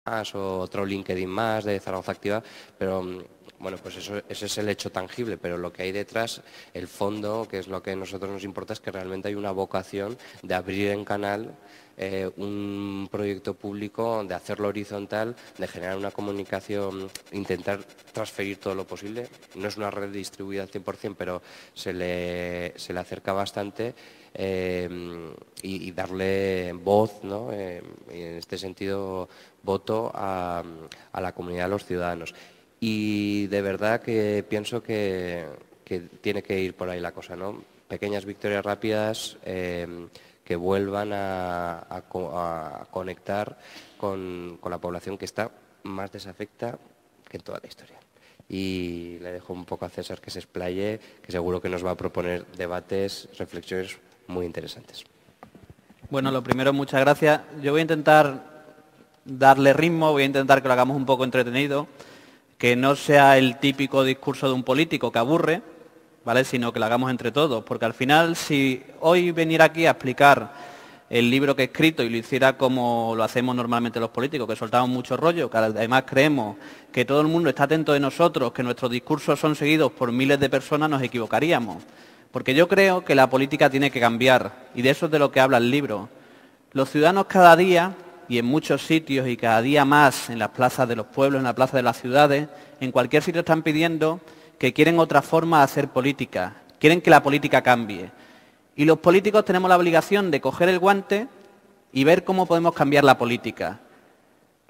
más o otro LinkedIn más de Zaragoza Activa, pero bueno, pues eso, ese es el hecho tangible, pero lo que hay detrás, el fondo, que es lo que a nosotros nos importa, es que realmente hay una vocación de abrir en canal un proyecto público, de hacerlo horizontal, de generar una comunicación, intentar transferir todo lo posible. No es una red distribuida al 100%, pero se le acerca bastante. Y darle voz, ¿no? Y en este sentido, voto a la comunidad, a los ciudadanos. Y de verdad que pienso que tiene que ir por ahí la cosa, ¿no? Pequeñas victorias rápidas que vuelvan a conectar con la población que está más desafecta que en toda la historia. Y le dejo un poco a César que se explaye, que seguro que nos va a proponer debates, reflexiones muy interesantes. Bueno, lo primero, muchas gracias. Yo voy a intentar darle ritmo, voy a intentar que lo hagamos un poco entretenido, que no sea el típico discurso de un político que aburre, ¿vale? Sino que lo hagamos entre todos, porque al final, si hoy viniera aquí a explicar el libro que he escrito y lo hiciera como lo hacemos normalmente los políticos, que soltamos mucho rollo, que además creemos que todo el mundo está atento de nosotros, que nuestros discursos son seguidos por miles de personas, nos equivocaríamos. Porque yo creo que la política tiene que cambiar, y de eso es de lo que habla el libro. Los ciudadanos cada día, y en muchos sitios, y cada día más en las plazas de los pueblos, en la plaza de las ciudades, en cualquier sitio están pidiendo que quieren otra forma de hacer política, quieren que la política cambie. Y los políticos tenemos la obligación de coger el guante y ver cómo podemos cambiar la política.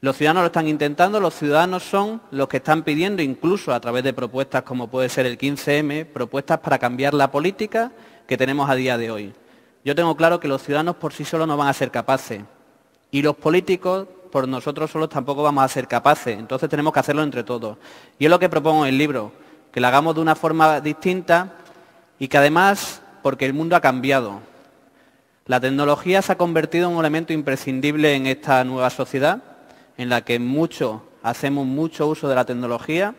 Los ciudadanos lo están intentando, los ciudadanos son los que están pidiendo, incluso a través de propuestas como puede ser el 15M, propuestas para cambiar la política que tenemos a día de hoy. Yo tengo claro que los ciudadanos por sí solos no van a ser capaces y los políticos por nosotros solos tampoco vamos a ser capaces, entonces tenemos que hacerlo entre todos. Y es lo que propongo en el libro, que lo hagamos de una forma distinta y que además, porque el mundo ha cambiado. La tecnología se ha convertido en un elemento imprescindible en esta nueva sociedad, en la que hacemos mucho uso de la tecnología,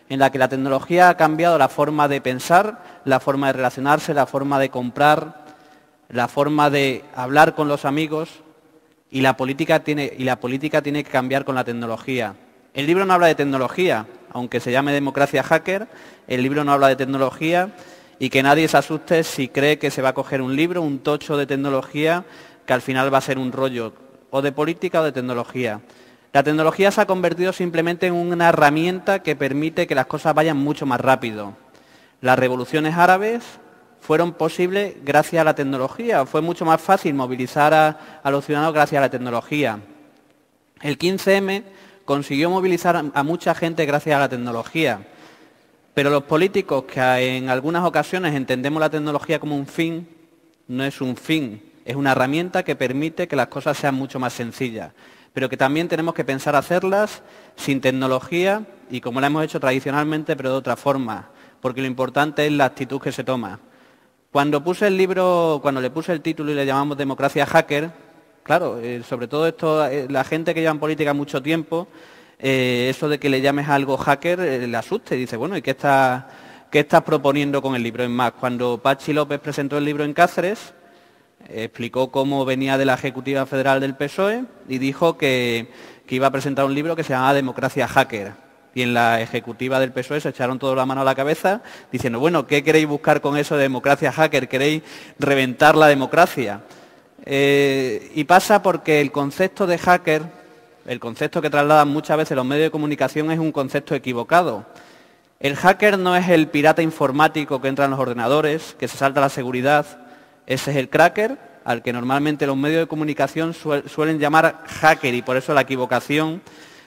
en la que la tecnología ha cambiado la forma de pensar, la forma de relacionarse, la forma de comprar, la forma de hablar con los amigos, y la política tiene que cambiar con la tecnología. El libro no habla de tecnología, aunque se llame Democracia Hacker, el libro no habla de tecnología, y que nadie se asuste si cree que se va a coger un libro, un tocho de tecnología, que al final va a ser un rollo o de política o de tecnología. La tecnología se ha convertido simplemente en una herramienta que permite que las cosas vayan mucho más rápido. Las revoluciones árabes fueron posibles gracias a la tecnología. Fue mucho más fácil movilizar a los ciudadanos gracias a la tecnología. El 15M consiguió movilizar a mucha gente gracias a la tecnología. Pero los políticos que en algunas ocasiones entendemos la tecnología como un fin, no es un fin, es una herramienta que permite que las cosas sean mucho más sencillas. Pero que también tenemos que pensar hacerlas sin tecnología y como la hemos hecho tradicionalmente, pero de otra forma, porque lo importante es la actitud que se toma. Cuando le puse el título y le llamamos Democracia Hacker, claro, sobre todo esto, la gente que lleva en política mucho tiempo, eso de que le llames algo hacker le asuste y dice, bueno, ¿y qué estás proponiendo con el libro? Es más, cuando Patxi López presentó el libro en Cáceres, explicó cómo venía de la Ejecutiva Federal del PSOE y dijo que iba a presentar un libro que se llamaba Democracia Hacker. Y en la Ejecutiva del PSOE se echaron toda la mano a la cabeza diciendo, bueno, ¿qué queréis buscar con eso de democracia hacker? ¿Queréis reventar la democracia? Y pasa porque el concepto de hacker, el concepto que trasladan muchas veces los medios de comunicación es un concepto equivocado. El hacker no es el pirata informático que entra en los ordenadores, que se salta la seguridad. Ese es el cracker, al que normalmente los medios de comunicación suelen llamar hacker y por eso la equivocación.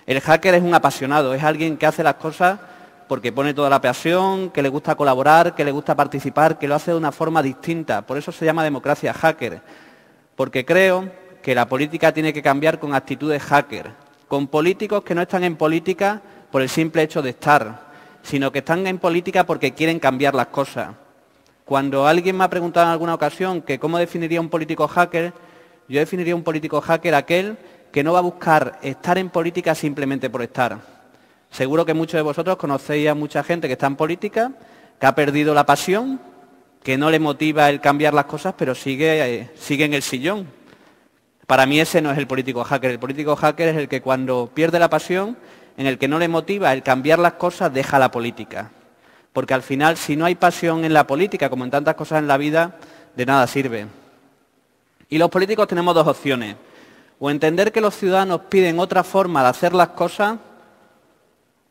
El hacker es un apasionado, es alguien que hace las cosas porque pone toda la pasión, que le gusta colaborar, que le gusta participar, que lo hace de una forma distinta. Por eso se llama democracia hacker, porque creo que la política tiene que cambiar con actitudes hacker, con políticos que no están en política por el simple hecho de estar, sino que están en política porque quieren cambiar las cosas. Cuando alguien me ha preguntado en alguna ocasión que cómo definiría un político hacker, yo definiría un político hacker aquel que no va a buscar estar en política simplemente por estar. Seguro que muchos de vosotros conocéis a mucha gente que está en política, que ha perdido la pasión, que no le motiva el cambiar las cosas, pero sigue en el sillón. Para mí ese no es el político hacker. El político hacker es el que cuando pierde la pasión, en el que no le motiva el cambiar las cosas, deja la política. Porque al final, si no hay pasión en la política, como en tantas cosas en la vida, de nada sirve. Y los políticos tenemos dos opciones. O entender que los ciudadanos piden otra forma de hacer las cosas,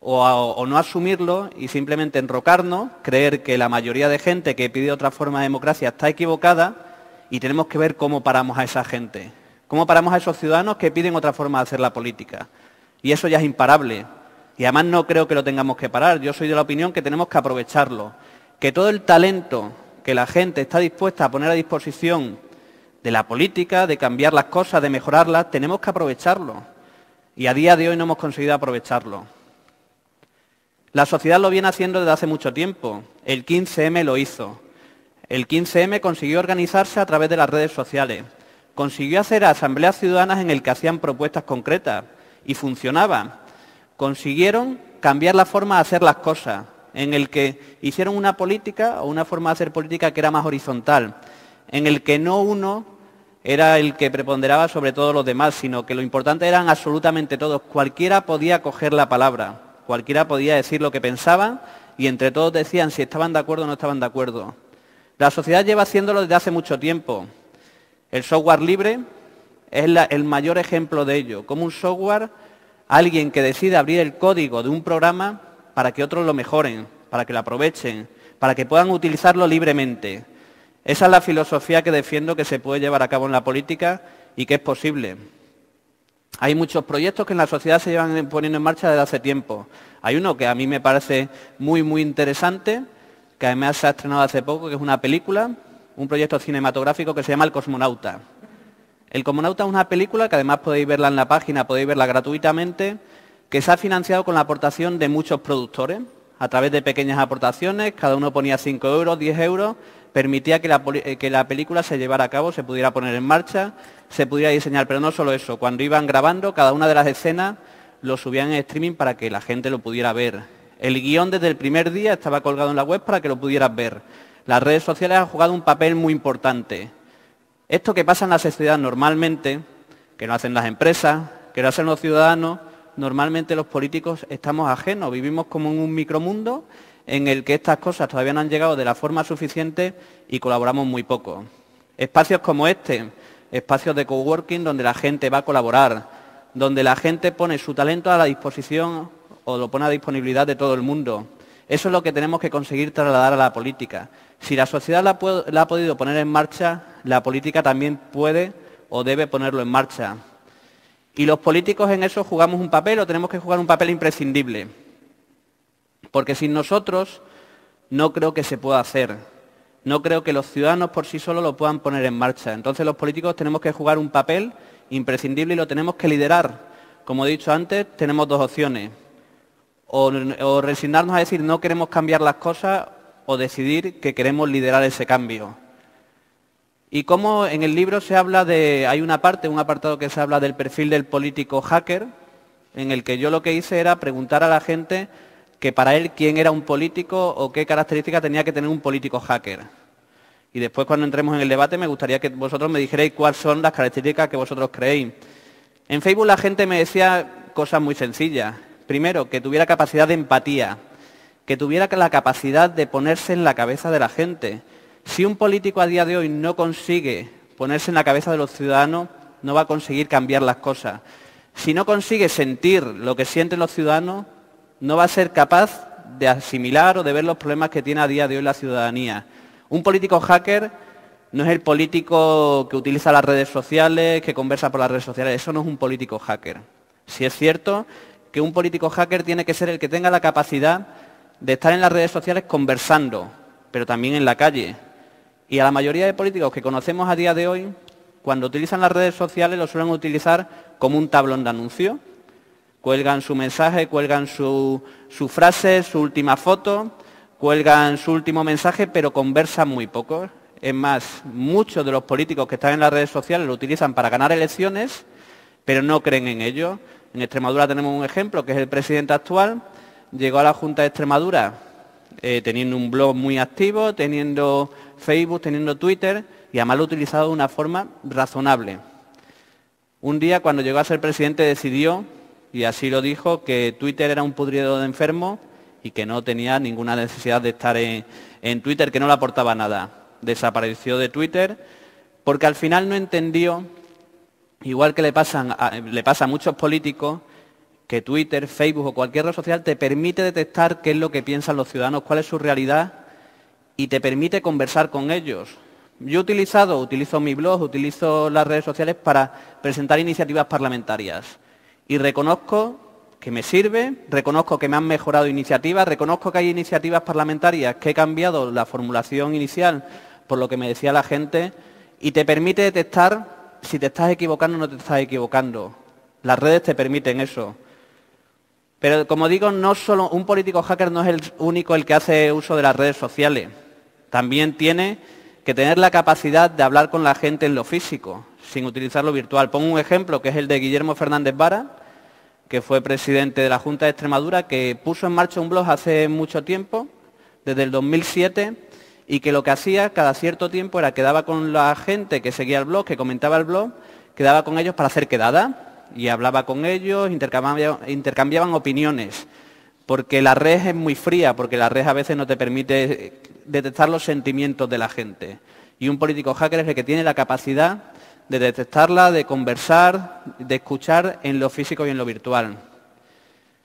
o no asumirlo y simplemente enrocarnos, creer que la mayoría de gente que pide otra forma de democracia está equivocada y tenemos que ver cómo paramos a esa gente. Cómo paramos a esos ciudadanos que piden otra forma de hacer la política. Y eso ya es imparable. Y además no creo que lo tengamos que parar. Yo soy de la opinión que tenemos que aprovecharlo. Que todo el talento que la gente está dispuesta a poner a disposición de la política, de cambiar las cosas, de mejorarlas, tenemos que aprovecharlo. Y a día de hoy no hemos conseguido aprovecharlo. La sociedad lo viene haciendo desde hace mucho tiempo. El 15M lo hizo. El 15M consiguió organizarse a través de las redes sociales. Consiguió hacer asambleas ciudadanas en las que hacían propuestas concretas y funcionaban. Consiguieron cambiar la forma de hacer las cosas, en el que hicieron una política o una forma de hacer política que era más horizontal, en el que no uno era el que preponderaba sobre todos los demás, sino que lo importante eran absolutamente todos. Cualquiera podía coger la palabra, cualquiera podía decir lo que pensaba y entre todos decían si estaban de acuerdo o no estaban de acuerdo. La sociedad lleva haciéndolo desde hace mucho tiempo. El software libre es el mayor ejemplo de ello. Como un software, alguien que decide abrir el código de un programa para que otros lo mejoren, para que lo aprovechen, para que puedan utilizarlo libremente. Esa es la filosofía que defiendo que se puede llevar a cabo en la política y que es posible. Hay muchos proyectos que en la sociedad se llevan poniendo en marcha desde hace tiempo. Hay uno que a mí me parece muy interesante, que además se ha estrenado hace poco, que es una película, un proyecto cinematográfico que se llama El Cosmonauta. El Cosmonauta es una película que además podéis verla en la página, podéis verla gratuitamente, que se ha financiado con la aportación de muchos productores, a través de pequeñas aportaciones, cada uno ponía 5 euros, 10 euros, permitía que la película se llevara a cabo, se pudiera poner en marcha, se pudiera diseñar, pero no solo eso, cuando iban grabando, cada una de las escenas lo subían en streaming para que la gente lo pudiera ver. El guión desde el primer día estaba colgado en la web para que lo pudieras ver. Las redes sociales han jugado un papel muy importante. Esto que pasa en la sociedad normalmente, que lo hacen las empresas, que lo hacen los ciudadanos, normalmente los políticos estamos ajenos, vivimos como en un micromundo en el que estas cosas todavía no han llegado de la forma suficiente y colaboramos muy poco. Espacios como este, espacios de coworking donde la gente va a colaborar, donde la gente pone su talento a la disposición o lo pone a disponibilidad de todo el mundo. Eso es lo que tenemos que conseguir trasladar a la política. Si la sociedad la ha podido poner en marcha, la política también puede o debe ponerlo en marcha. Y los políticos en eso jugamos un papel o tenemos que jugar un papel imprescindible. Porque sin nosotros no creo que se pueda hacer. No creo que los ciudadanos por sí solos lo puedan poner en marcha. Entonces los políticos tenemos que jugar un papel imprescindible y lo tenemos que liderar. Como he dicho antes, tenemos dos opciones. O resignarnos a decir no queremos cambiar las cosas o decidir que queremos liderar ese cambio. Y como en el libro se habla hay un apartado que se habla del perfil del político hacker, en el que yo lo que hice era preguntar a la gente que para él quién era un político o qué características tenía que tener un político hacker. Y después cuando entremos en el debate me gustaría que vosotros me dijerais cuáles son las características que vosotros creéis. En Facebook la gente me decía cosas muy sencillas. Primero, que tuviera capacidad de empatía, que tuviera la capacidad de ponerse en la cabeza de la gente. Si un político a día de hoy no consigue ponerse en la cabeza de los ciudadanos, no va a conseguir cambiar las cosas. Si no consigue sentir lo que sienten los ciudadanos, no va a ser capaz de asimilar o de ver los problemas que tiene a día de hoy la ciudadanía. Un político hacker no es el político que utiliza las redes sociales, que conversa por las redes sociales. Eso no es un político hacker. Si es cierto que un político hacker tiene que ser el que tenga la capacidad de estar en las redes sociales conversando, pero también en la calle. Y a la mayoría de políticos que conocemos a día de hoy, cuando utilizan las redes sociales lo suelen utilizar como un tablón de anuncio. Cuelgan su mensaje, cuelgan su frase, su última foto, cuelgan su último mensaje, pero conversan muy poco. Es más, muchos de los políticos que están en las redes sociales lo utilizan para ganar elecciones, pero no creen en ello. En Extremadura tenemos un ejemplo, que es el presidente actual. Llegó a la Junta de Extremadura teniendo un blog muy activo, teniendo Facebook, teniendo Twitter, y además lo ha utilizado de una forma razonable. Un día, cuando llegó a ser presidente, decidió, y así lo dijo, que Twitter era un pudriero de enfermos y que no tenía ninguna necesidad de estar en Twitter, que no le aportaba nada. Desapareció de Twitter porque al final no entendió, igual que le pasa a muchos políticos, que Twitter, Facebook o cualquier red social te permite detectar qué es lo que piensan los ciudadanos, cuál es su realidad y te permite conversar con ellos. Yo utilizo mi blog, utilizo las redes sociales para presentar iniciativas parlamentarias y reconozco que me sirve, reconozco que me han mejorado iniciativas, reconozco que hay iniciativas parlamentarias que he cambiado la formulación inicial por lo que me decía la gente y te permite detectar si te estás equivocando o no te estás equivocando. Las redes te permiten eso. Pero como digo, no solo un político hacker no es el único el que hace uso de las redes sociales. También tiene que tener la capacidad de hablar con la gente en lo físico, sin utilizar lo virtual. Pongo un ejemplo que es el de Guillermo Fernández Vara, que fue presidente de la Junta de Extremadura, que puso en marcha un blog hace mucho tiempo, desde el 2007, y que lo que hacía cada cierto tiempo era quedaba con la gente que seguía el blog, que comentaba el blog, quedaba con ellos para hacer quedadas, y hablaba con ellos, intercambiaban opiniones, porque la red es muy fría, porque la red a veces no te permite detectar los sentimientos de la gente. Y un político hacker es el que tiene la capacidad de detectarla, de conversar, de escuchar en lo físico y en lo virtual.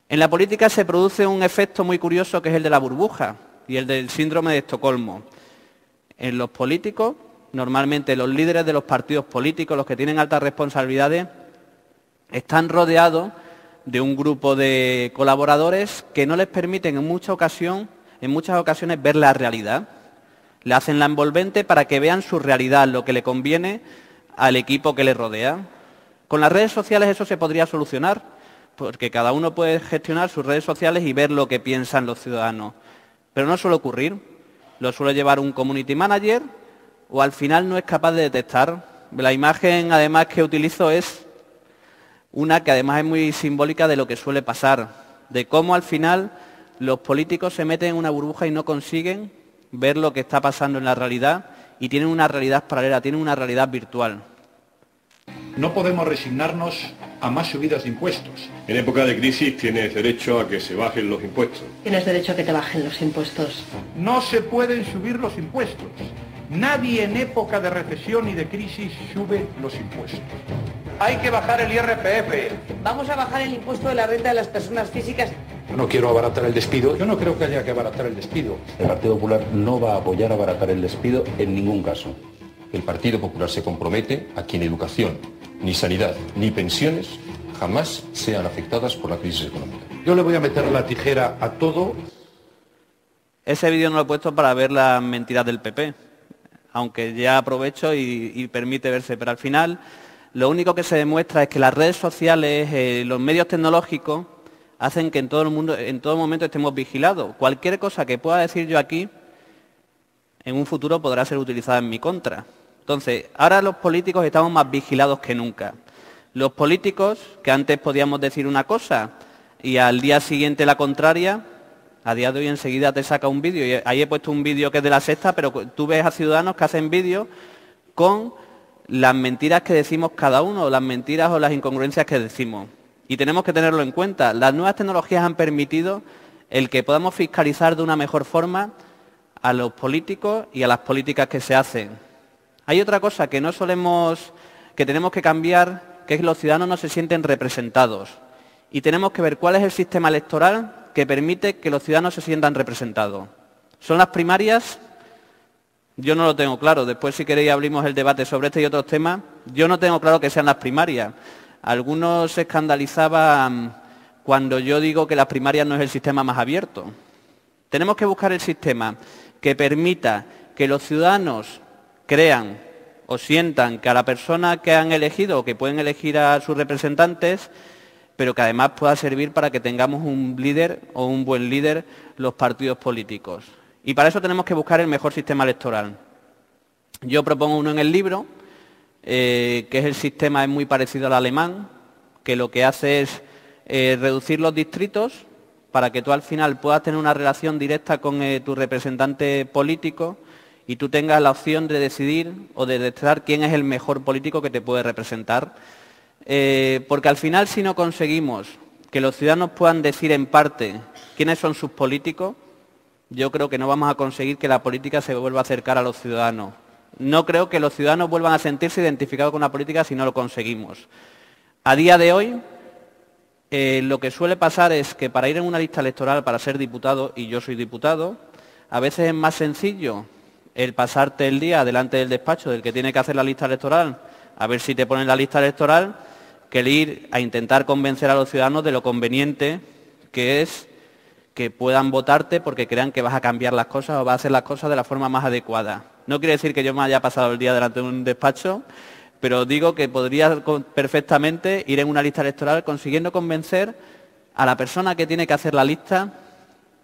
En la política se produce un efecto muy curioso que es el de la burbuja y el del síndrome de Estocolmo. En los políticos, normalmente los líderes de los partidos políticos, los que tienen altas responsabilidades, están rodeados de un grupo de colaboradores que no les permiten en muchas ocasiones ver la realidad. Le hacen la envolvente para que vean su realidad, lo que le conviene al equipo que le rodea. Con las redes sociales eso se podría solucionar, porque cada uno puede gestionar sus redes sociales y ver lo que piensan los ciudadanos. Pero no suele ocurrir. Lo suele llevar un community manager o al final no es capaz de detectar. La imagen además que utilizo es una que además es muy simbólica de lo que suele pasar, de cómo al final los políticos se meten en una burbuja y no consiguen ver lo que está pasando en la realidad y tienen una realidad paralela, tienen una realidad virtual. No podemos resignarnos a más subidas de impuestos. En época de crisis tienes derecho a que se bajen los impuestos. Tienes derecho a que te bajen los impuestos. No se pueden subir los impuestos. Nadie en época de recesión y de crisis sube los impuestos. Hay que bajar el IRPF. Vamos a bajar el impuesto de la renta de las personas físicas. No quiero abaratar el despido. Yo no creo que haya que abaratar el despido. El Partido Popular no va a apoyar abaratar el despido en ningún caso. El Partido Popular se compromete a que ni educación, ni sanidad, ni pensiones jamás sean afectadas por la crisis económica. Yo le voy a meter la tijera a todo. Ese vídeo no lo he puesto para ver las mentiras del PP, aunque ya aprovecho y permite verse, pero al final lo único que se demuestra es que las redes sociales, los medios tecnológicos, hacen que en todo momento estemos vigilados. Cualquier cosa que pueda decir yo aquí, en un futuro podrá ser utilizada en mi contra. Entonces, ahora los políticos estamos más vigilados que nunca. Los políticos, que antes podíamos decir una cosa y al día siguiente la contraria, a día de hoy enseguida te saca un vídeo. Y ahí he puesto un vídeo que es de La Sexta, pero tú ves a ciudadanos que hacen vídeos con las mentiras que decimos cada uno, las mentiras o las incongruencias que decimos. Y tenemos que tenerlo en cuenta. Las nuevas tecnologías han permitido el que podamos fiscalizar de una mejor forma a los políticos y a las políticas que se hacen. Hay otra cosa que que tenemos que cambiar, que es que los ciudadanos no se sienten representados. Y tenemos que ver cuál es el sistema electoral que permite que los ciudadanos se sientan representados. ¿Son las primarias? Yo no lo tengo claro. Después, si queréis, abrimos el debate sobre este y otros temas. Yo no tengo claro que sean las primarias. Algunos se escandalizaban cuando yo digo que las primarias no es el sistema más abierto. Tenemos que buscar el sistema que permita que los ciudadanos crean o sientan que a la persona que han elegido o que pueden elegir a sus representantes, pero que además pueda servir para que tengamos un líder o un buen líder los partidos políticos. Y para eso tenemos que buscar el mejor sistema electoral. Yo propongo uno en el libro, que es el sistema es muy parecido al alemán, que lo que hace es reducir los distritos para que tú al final puedas tener una relación directa con tu representante político y tú tengas la opción de decidir o de detectar quién es el mejor político que te puede representar. porque al final si no conseguimos que los ciudadanos puedan decir en parte quiénes son sus políticos, yo creo que no vamos a conseguir que la política se vuelva a acercar a los ciudadanos. No creo que los ciudadanos vuelvan a sentirse identificados con la política si no lo conseguimos. A día de hoy, lo que suele pasar es que para ir en una lista electoral, para ser diputado, y yo soy diputado, a veces es más sencillo el pasarte el día delante del despacho del que tiene que hacer la lista electoral, a ver si te ponen la lista electoral, que el ir a intentar convencer a los ciudadanos de lo conveniente que es que puedan votarte porque crean que vas a cambiar las cosas o vas a hacer las cosas de la forma más adecuada. No quiere decir que yo me haya pasado el día delante de un despacho, pero digo que podría perfectamente ir en una lista electoral consiguiendo convencer a la persona que tiene que hacer la lista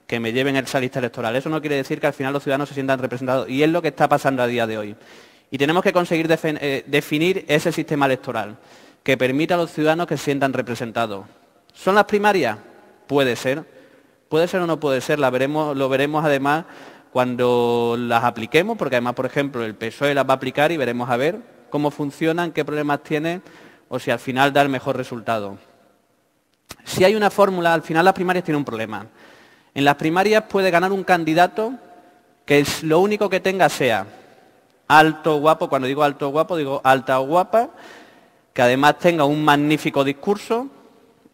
que me lleven esa lista electoral. Eso no quiere decir que al final los ciudadanos se sientan representados, y es lo que está pasando a día de hoy. Y tenemos que conseguir definir ese sistema electoral que permita a los ciudadanos que se sientan representados. ¿Son las primarias? Puede ser. Puede ser o no puede ser, lo veremos además cuando las apliquemos, porque además, por ejemplo, el PSOE las va a aplicar y veremos a ver cómo funcionan, qué problemas tiene o si al final da el mejor resultado. Si hay una fórmula, al final las primarias tienen un problema. En las primarias puede ganar un candidato que lo único que tenga sea alto, guapo, cuando digo alto, guapo, digo alta o guapa, que además tenga un magnífico discurso,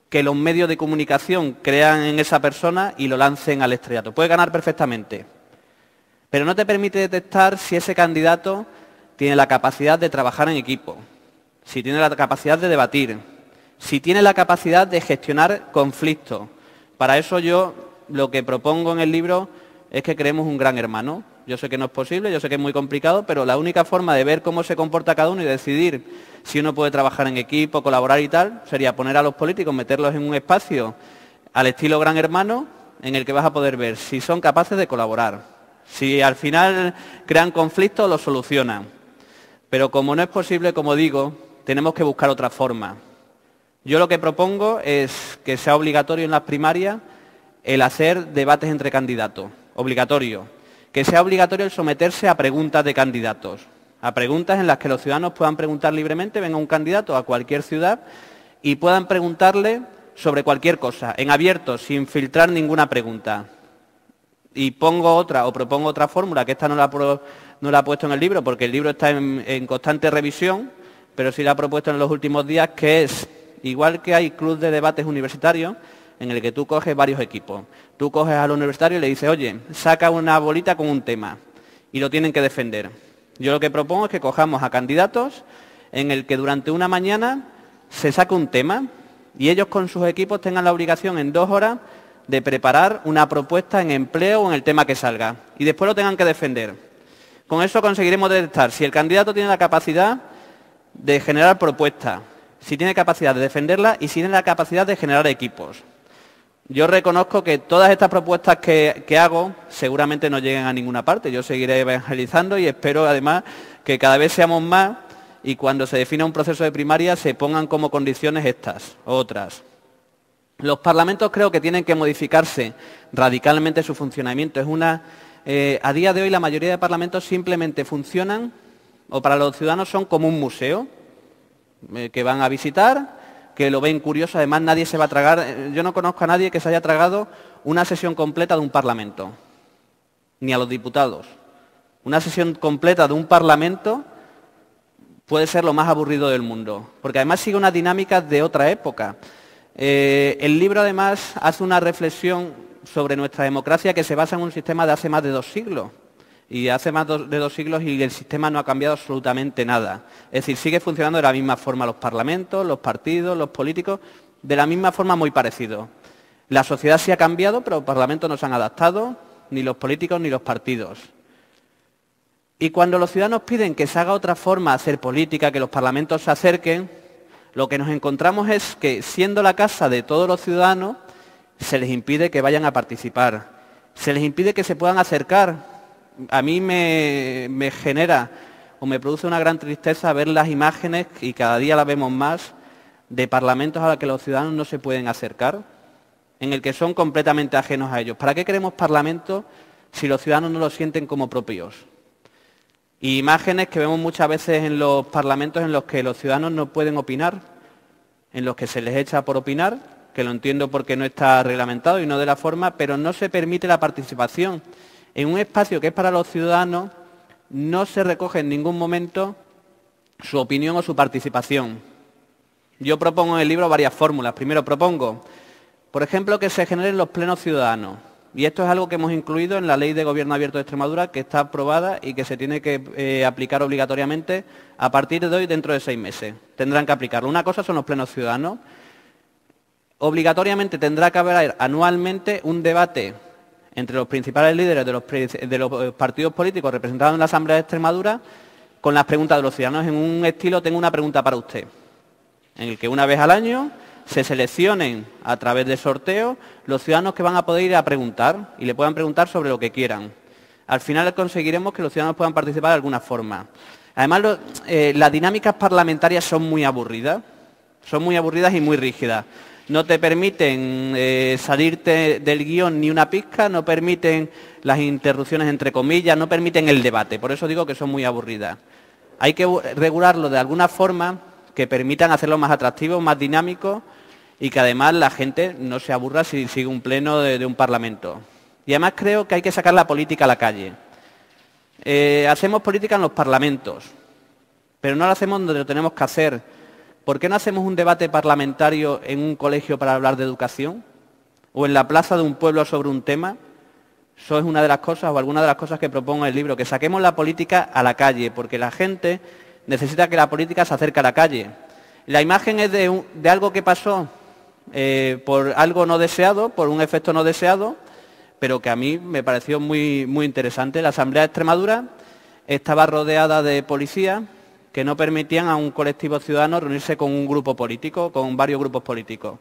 que los medios de comunicación crean en esa persona y lo lancen al estrellato. Puede ganar perfectamente, pero no te permite detectar si ese candidato tiene la capacidad de trabajar en equipo, si tiene la capacidad de debatir, si tiene la capacidad de gestionar conflictos. Para eso yo lo que propongo en el libro es que creemos un gran hermano. Yo sé que no es posible, yo sé que es muy complicado, pero la única forma de ver cómo se comporta cada uno y decidir si uno puede trabajar en equipo, colaborar y tal, sería poner a los políticos, meterlos en un espacio al estilo gran hermano, en el que vas a poder ver si son capaces de colaborar. Si al final crean conflictos, los solucionan. Pero como no es posible, como digo, tenemos que buscar otra forma. Yo lo que propongo es que sea obligatorio en las primarias el hacer debates entre candidatos, obligatorio. Que sea obligatorio el someterse a preguntas de candidatos, a preguntas en las que los ciudadanos puedan preguntar libremente, venga un candidato a cualquier ciudad y puedan preguntarle sobre cualquier cosa, en abierto, sin filtrar ninguna pregunta. Y propongo otra fórmula, que esta no la he puesto en el libro, porque el libro está en constante revisión, pero sí la he propuesto en los últimos días, que es, igual que hay club de debates universitarios, en el que tú coges varios equipos. Tú coges al universitario y le dices, oye, saca una bolita con un tema, y lo tienen que defender. Yo lo que propongo es que cojamos a candidatos en el que durante una mañana se saque un tema y ellos con sus equipos tengan la obligación en 2 horas de preparar una propuesta en empleo o en el tema que salga, y después lo tengan que defender. Con eso conseguiremos detectar si el candidato tiene la capacidad de generar propuestas, si tiene capacidad de defenderla y si tiene la capacidad de generar equipos. Yo reconozco que todas estas propuestas que hago seguramente no lleguen a ninguna parte. Yo seguiré evangelizando y espero además que cada vez seamos más y cuando se defina un proceso de primaria se pongan como condiciones estas u otras. Los parlamentos creo que tienen que modificarse radicalmente su funcionamiento. A día de hoy la mayoría de parlamentos simplemente funcionan, o para los ciudadanos son como un museo que van a visitar, que lo ven curioso. Además nadie se va a tragar, yo no conozco a nadie que se haya tragado una sesión completa de un parlamento, ni a los diputados. Una sesión completa de un parlamento puede ser lo más aburrido del mundo, porque además sigue una dinámica de otra época. El libro además hace una reflexión sobre nuestra democracia que se basa en un sistema de hace más de 2 siglos. Y hace más de 2 siglos y el sistema no ha cambiado absolutamente nada. Es decir, sigue funcionando de la misma forma los parlamentos, los partidos, los políticos, de la misma forma muy parecido. La sociedad sí ha cambiado, pero los parlamentos no se han adaptado, ni los políticos ni los partidos. Y cuando los ciudadanos piden que se haga otra forma de hacer política, que los parlamentos se acerquen, lo que nos encontramos es que, siendo la casa de todos los ciudadanos, se les impide que vayan a participar, se les impide que se puedan acercar. A mí me genera o me produce una gran tristeza ver las imágenes, y cada día las vemos más, de parlamentos a los que los ciudadanos no se pueden acercar, en el que son completamente ajenos a ellos. ¿Para qué queremos parlamentos si los ciudadanos no los sienten como propios? Y imágenes que vemos muchas veces en los parlamentos en los que los ciudadanos no pueden opinar, en los que se les echa por opinar, que lo entiendo porque no está reglamentado y no de la forma, pero no se permite la participación. En un espacio que es para los ciudadanos no se recoge en ningún momento su opinión o su participación. Yo propongo en el libro varias fórmulas. Primero propongo, por ejemplo, que se generen los plenos ciudadanos. Y esto es algo que hemos incluido en la Ley de Gobierno Abierto de Extremadura, que está aprobada y que se tiene que aplicar obligatoriamente a partir de hoy, dentro de 6 meses. Tendrán que aplicarlo. Una cosa son los plenos ciudadanos. Obligatoriamente tendrá que haber anualmente un debate entre los principales líderes de los partidos políticos representados en la Asamblea de Extremadura con las preguntas de los ciudadanos, en un estilo tengo una pregunta para usted, en el que una vez al año se seleccionen a través de sorteo los ciudadanos que van a poder ir a preguntar y le puedan preguntar sobre lo que quieran. Al final conseguiremos que los ciudadanos puedan participar de alguna forma. Además, las dinámicas parlamentarias son muy aburridas y muy rígidas. No te permiten salirte del guión ni una pizca, no permiten las interrupciones entre comillas, no permiten el debate. Por eso digo que son muy aburridas. Hay que regularlo de alguna forma que permitan hacerlo más atractivo, más dinámico y que además la gente no se aburra si sigue un pleno de un parlamento. Y además creo que hay que sacar la política a la calle. Hacemos política en los parlamentos, pero no lo hacemos donde lo tenemos que hacer. ¿Por qué no hacemos un debate parlamentario en un colegio para hablar de educación? ¿O en la plaza de un pueblo sobre un tema? Eso es una de las cosas, o alguna de las cosas que propongo en el libro, que saquemos la política a la calle, porque la gente necesita que la política se acerque a la calle. La imagen es de algo que pasó por algo no deseado, por un efecto no deseado, pero que a mí me pareció muy, muy interesante. La Asamblea de Extremadura estaba rodeada de policías que no permitían a un colectivo ciudadano reunirse con un grupo político, con varios grupos políticos.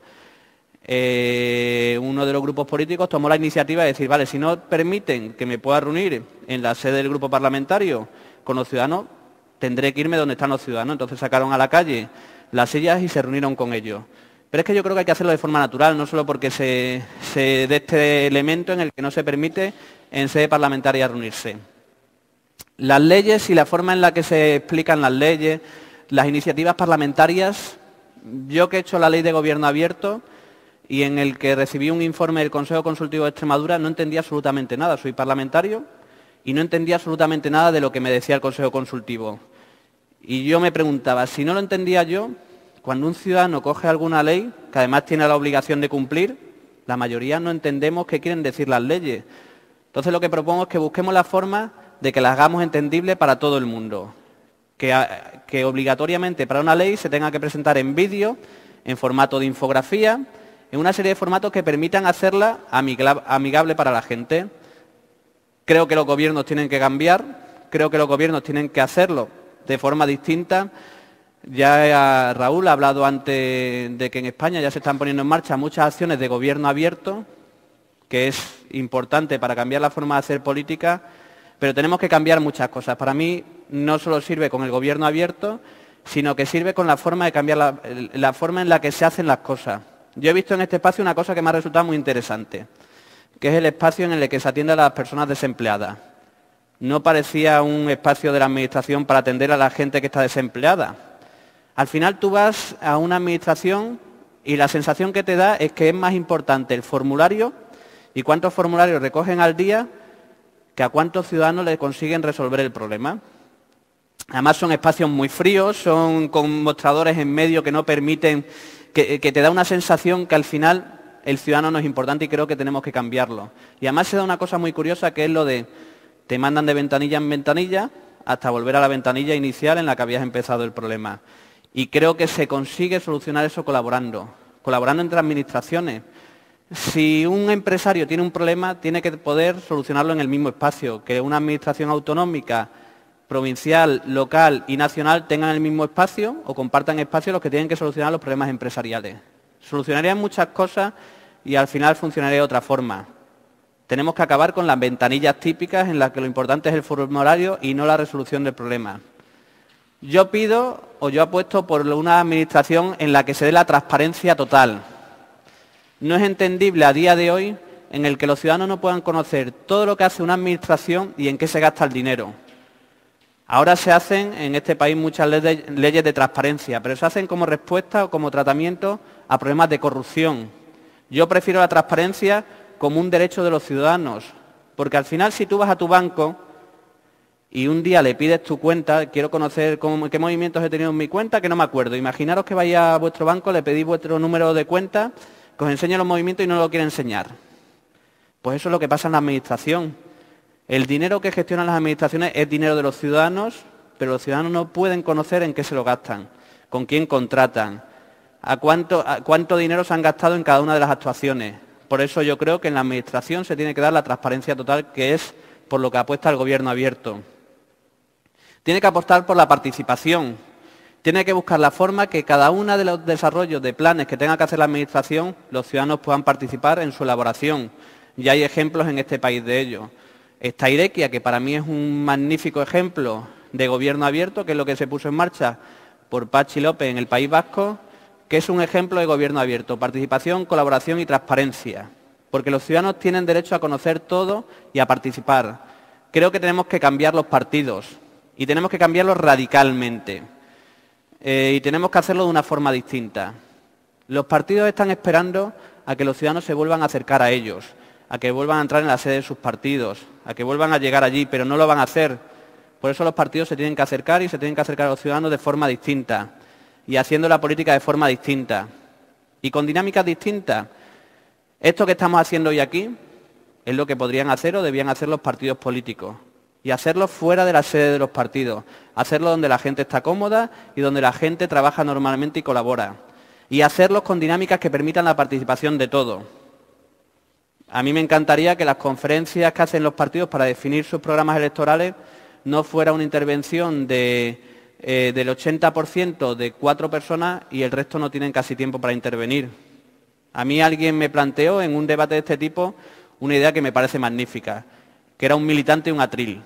Uno de los grupos políticos tomó la iniciativa de decir, vale, si no permiten que me pueda reunir en la sede del grupo parlamentario con los ciudadanos, tendré que irme donde están los ciudadanos. Entonces sacaron a la calle las sillas y se reunieron con ellos. Pero es que yo creo que hay que hacerlo de forma natural, no solo porque se dé este elemento en el que no se permite en sede parlamentaria reunirse. Las leyes y la forma en la que se explican las leyes, las iniciativas parlamentarias, yo que he hecho la Ley de Gobierno Abierto y en el que recibí un informe del Consejo Consultivo de Extremadura, no entendía absolutamente nada. Soy parlamentario y no entendía absolutamente nada de lo que me decía el Consejo Consultivo. Y yo me preguntaba, si no lo entendía yo, cuando un ciudadano coge alguna ley, que además tiene la obligación de cumplir, la mayoría no entendemos qué quieren decir las leyes. Entonces lo que propongo es que busquemos la forma de que las hagamos entendibles para todo el mundo. Que obligatoriamente para una ley se tenga que presentar en vídeo, en formato de infografía, en una serie de formatos que permitan hacerla amigable para la gente. Creo que los gobiernos tienen que cambiar, creo que los gobiernos tienen que hacerlo de forma distinta. Ya Raúl ha hablado antes de que en España ya se están poniendo en marcha muchas acciones de gobierno abierto, que es importante para cambiar la forma de hacer política, pero tenemos que cambiar muchas cosas. Para mí no solo sirve con el gobierno abierto, sino que sirve con la forma de cambiar la forma en la que se hacen las cosas. Yo he visto en este espacio una cosa que me ha resultado muy interesante, que es el espacio en el que se atiende a las personas desempleadas. No parecía un espacio de la administración para atender a la gente que está desempleada. Al final tú vas a una administración y la sensación que te da es que es más importante el formulario y cuántos formularios recogen al día que a cuántos ciudadanos le consiguen resolver el problema. Además son espacios muy fríos, son con mostradores en medio que no permiten, que te da una sensación que al final el ciudadano no es importante y creo que tenemos que cambiarlo. Y además se da una cosa muy curiosa que es lo de te mandan de ventanilla en ventanilla hasta volver a la ventanilla inicial en la que habías empezado el problema. Y creo que se consigue solucionar eso colaborando entre administraciones. Si un empresario tiene un problema, tiene que poder solucionarlo en el mismo espacio, que una administración autonómica, provincial, local y nacional tengan el mismo espacio o compartan espacios los que tienen que solucionar los problemas empresariales. Solucionarían muchas cosas y al final funcionaría de otra forma. Tenemos que acabar con las ventanillas típicas en las que lo importante es el formulario y no la resolución del problema. Yo pido o yo apuesto por una administración en la que se dé la transparencia total. No es entendible a día de hoy en el que los ciudadanos no puedan conocer todo lo que hace una administración y en qué se gasta el dinero. Ahora se hacen en este país muchas leyes de transparencia, pero se hacen como respuesta o como tratamiento a problemas de corrupción. Yo prefiero la transparencia como un derecho de los ciudadanos, porque al final si tú vas a tu banco y un día le pides tu cuenta, quiero conocer qué movimientos he tenido en mi cuenta, que no me acuerdo. Imaginaros que vais a vuestro banco, le pedís vuestro número de cuenta, que os enseñe los movimientos y no lo quiere enseñar. Pues eso es lo que pasa en la administración. El dinero que gestionan las administraciones es dinero de los ciudadanos, pero los ciudadanos no pueden conocer en qué se lo gastan, con quién contratan, a cuánto dinero se han gastado en cada una de las actuaciones. Por eso yo creo que en la administración se tiene que dar la transparencia total, que es por lo que apuesta el gobierno abierto. Tiene que apostar por la participación. Tiene que buscar la forma que cada uno de los desarrollos de planes que tenga que hacer la administración, los ciudadanos puedan participar en su elaboración. Ya hay ejemplos en este país de ello. Está Irekia, que para mí es un magnífico ejemplo de gobierno abierto, que es lo que se puso en marcha por Patxi López en el País Vasco, que es un ejemplo de gobierno abierto, participación, colaboración y transparencia, porque los ciudadanos tienen derecho a conocer todo y a participar. Creo que tenemos que cambiar los partidos y tenemos que cambiarlos radicalmente y tenemos que hacerlo de una forma distinta. Los partidos están esperando a que los ciudadanos se vuelvan a acercar a ellos, a que vuelvan a entrar en la sede de sus partidos, a que vuelvan a llegar allí, pero no lo van a hacer. Por eso los partidos se tienen que acercar y se tienen que acercar a los ciudadanos de forma distinta y haciendo la política de forma distinta y con dinámicas distintas. Esto que estamos haciendo hoy aquí es lo que podrían hacer o debían hacer los partidos políticos y hacerlo fuera de la sede de los partidos, hacerlo donde la gente está cómoda y donde la gente trabaja normalmente y colabora y hacerlos con dinámicas que permitan la participación de todos. A mí me encantaría que las conferencias que hacen los partidos para definir sus programas electorales no fuera una intervención del 80% de 4 personas y el resto no tienen casi tiempo para intervenir. A mí alguien me planteó en un debate de este tipo una idea que me parece magnífica, que era un militante y un atril.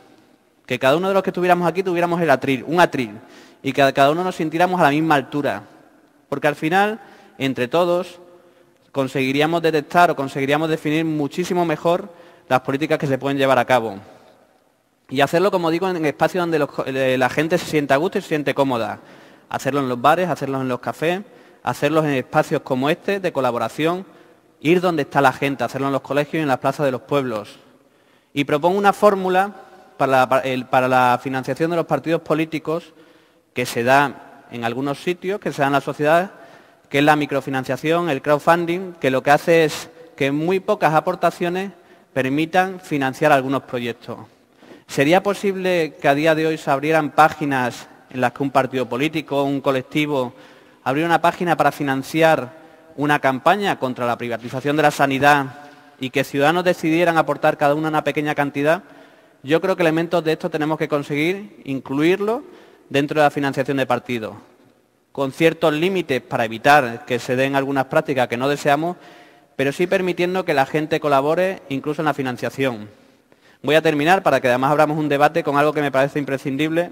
Que cada uno de los que estuviéramos aquí tuviéramos el atril, un atril, y que cada uno nos sintiéramos a la misma altura. Porque al final, entre todos, conseguiríamos detectar o conseguiríamos definir muchísimo mejor las políticas que se pueden llevar a cabo. Y hacerlo, como digo, en espacios donde la gente se sienta a gusto y se siente cómoda. Hacerlo en los bares, hacerlo en los cafés, hacerlos en espacios como este, de colaboración, ir donde está la gente, hacerlo en los colegios y en las plazas de los pueblos. Y propongo una fórmula para la financiación de los partidos políticos que se da en algunos sitios, que se da en la sociedad, que es la microfinanciación, el crowdfunding, que lo que hace es que muy pocas aportaciones permitan financiar algunos proyectos. ¿Sería posible que a día de hoy se abrieran páginas en las que un partido político o un colectivo abriera una página para financiar una campaña contra la privatización de la sanidad y que ciudadanos decidieran aportar cada uno una pequeña cantidad? Yo creo que elementos de esto tenemos que conseguir incluirlos dentro de la financiación de partidos, con ciertos límites para evitar que se den algunas prácticas que no deseamos, pero sí permitiendo que la gente colabore incluso en la financiación. Voy a terminar para que además abramos un debate con algo que me parece imprescindible.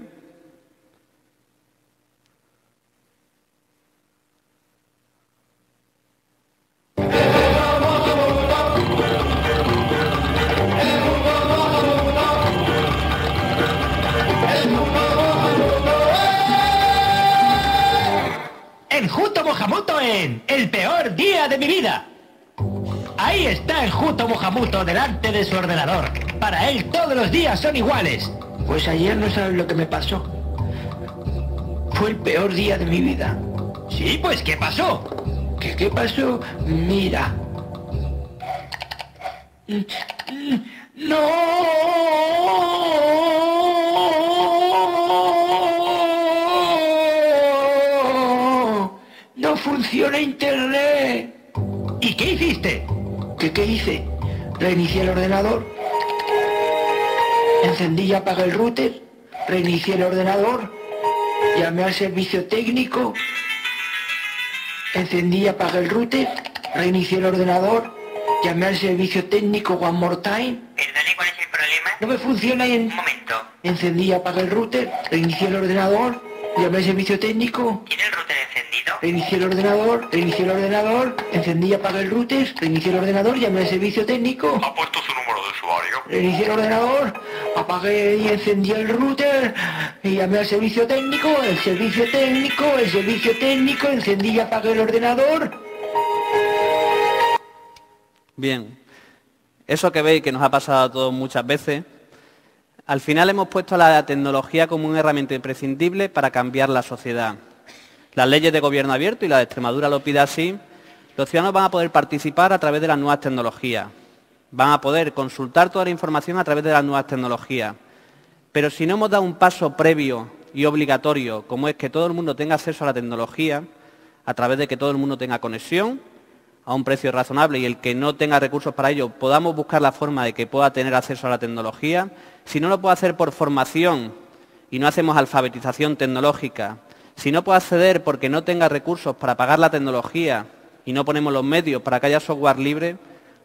Enjuto Mohamuto en El peor día de mi vida. Ahí está Enjuto Mohamuto delante de su ordenador. Para él todos los días son iguales. Pues ayer no sabes lo que me pasó. Fue el peor día de mi vida. Sí, pues ¿qué pasó? ¿Qué pasó? Mira. ¡No! ¡No funciona Internet! ¿Y qué hiciste? ¿Qué hice? Reinicié el ordenador, encendí y apagué el router, reinicié el ordenador, llamé al servicio técnico, encendí y apagué el router, reinicié el ordenador, llamé al servicio técnico one more time. Perdone, ¿cuál es el problema? No me funciona y Un momento. encendí y apagué el router, reinicié el ordenador, llamé al servicio técnico. ¿Tiene el router encendido? Reinicié el ordenador, encendí y apagué el router, reinicié el ordenador, llamé al servicio técnico. ¿Ha puesto su número de usuario? Reinicié el ordenador, Apagué y encendí el router y llamé al servicio técnico, encendí y apagué el ordenador. Bien, eso que veis que nos ha pasado a todos muchas veces, al final hemos puesto a la tecnología como una herramienta imprescindible para cambiar la sociedad. Las leyes de gobierno abierto, y la de Extremadura lo pide así, los ciudadanos van a poder participar a través de las nuevas tecnologías, van a poder consultar toda la información a través de las nuevas tecnologías. Pero si no hemos dado un paso previo y obligatorio, como es que todo el mundo tenga acceso a la tecnología, a través de que todo el mundo tenga conexión, a un precio razonable, y el que no tenga recursos para ello, podamos buscar la forma de que pueda tener acceso a la tecnología. Si no lo puede hacer por formación y no hacemos alfabetización tecnológica, si no puede acceder porque no tenga recursos para pagar la tecnología y no ponemos los medios para que haya software libre,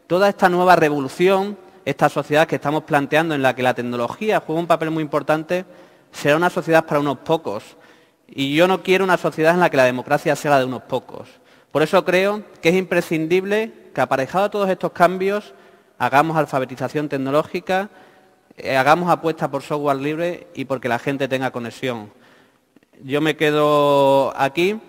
toda esta nueva revolución, esta sociedad que estamos planteando en la que la tecnología juega un papel muy importante, será una sociedad para unos pocos. Y yo no quiero una sociedad en la que la democracia sea la de unos pocos. Por eso creo que es imprescindible que, aparejado a todos estos cambios, hagamos alfabetización tecnológica, hagamos apuesta por software libre y porque la gente tenga conexión. Yo me quedo aquí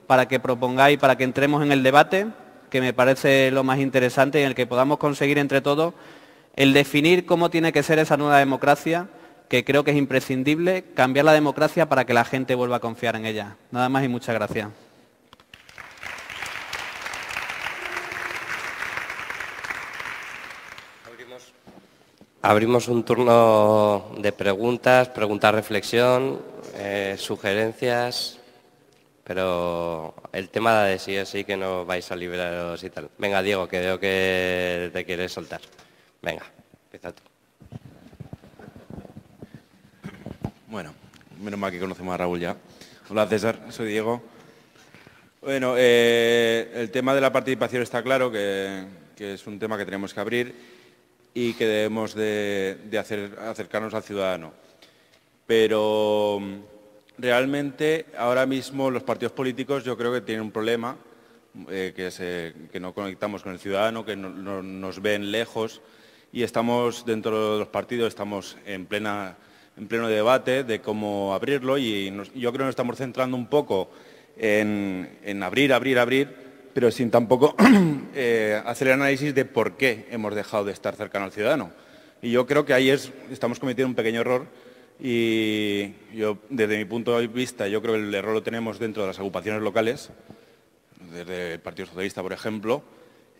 para que propongáis, para que entremos en el debate, que me parece lo más interesante, y en el que podamos conseguir entre todos el definir cómo tiene que ser esa nueva democracia, que creo que es imprescindible cambiar la democracia para que la gente vuelva a confiar en ella. Nada más y muchas gracias. Abrimos un turno de preguntas, reflexión, sugerencias, pero el tema de sí o sí que no vais a liberaros y tal. Venga, Diego, que veo que te quieres soltar. Venga, empieza tú. Bueno, menos mal que conocemos a Raúl ya. Hola César, soy Diego. Bueno, el tema de la participación está claro que es un tema que tenemos que abrir y que debemos de acercarnos al ciudadano. Pero realmente ahora mismo los partidos políticos yo creo que tienen un problema, que no conectamos con el ciudadano, que no nos ven lejos, y estamos dentro de los partidos, estamos en pleno debate de cómo abrirlo, y yo creo que nos estamos centrando un poco en abrir, pero sin tampoco hacer el análisis de por qué hemos dejado de estar cercano al ciudadano. Y yo creo que ahí estamos cometiendo un pequeño error, y yo, desde mi punto de vista, yo creo que el error lo tenemos dentro de las agrupaciones locales, desde el Partido Socialista, por ejemplo,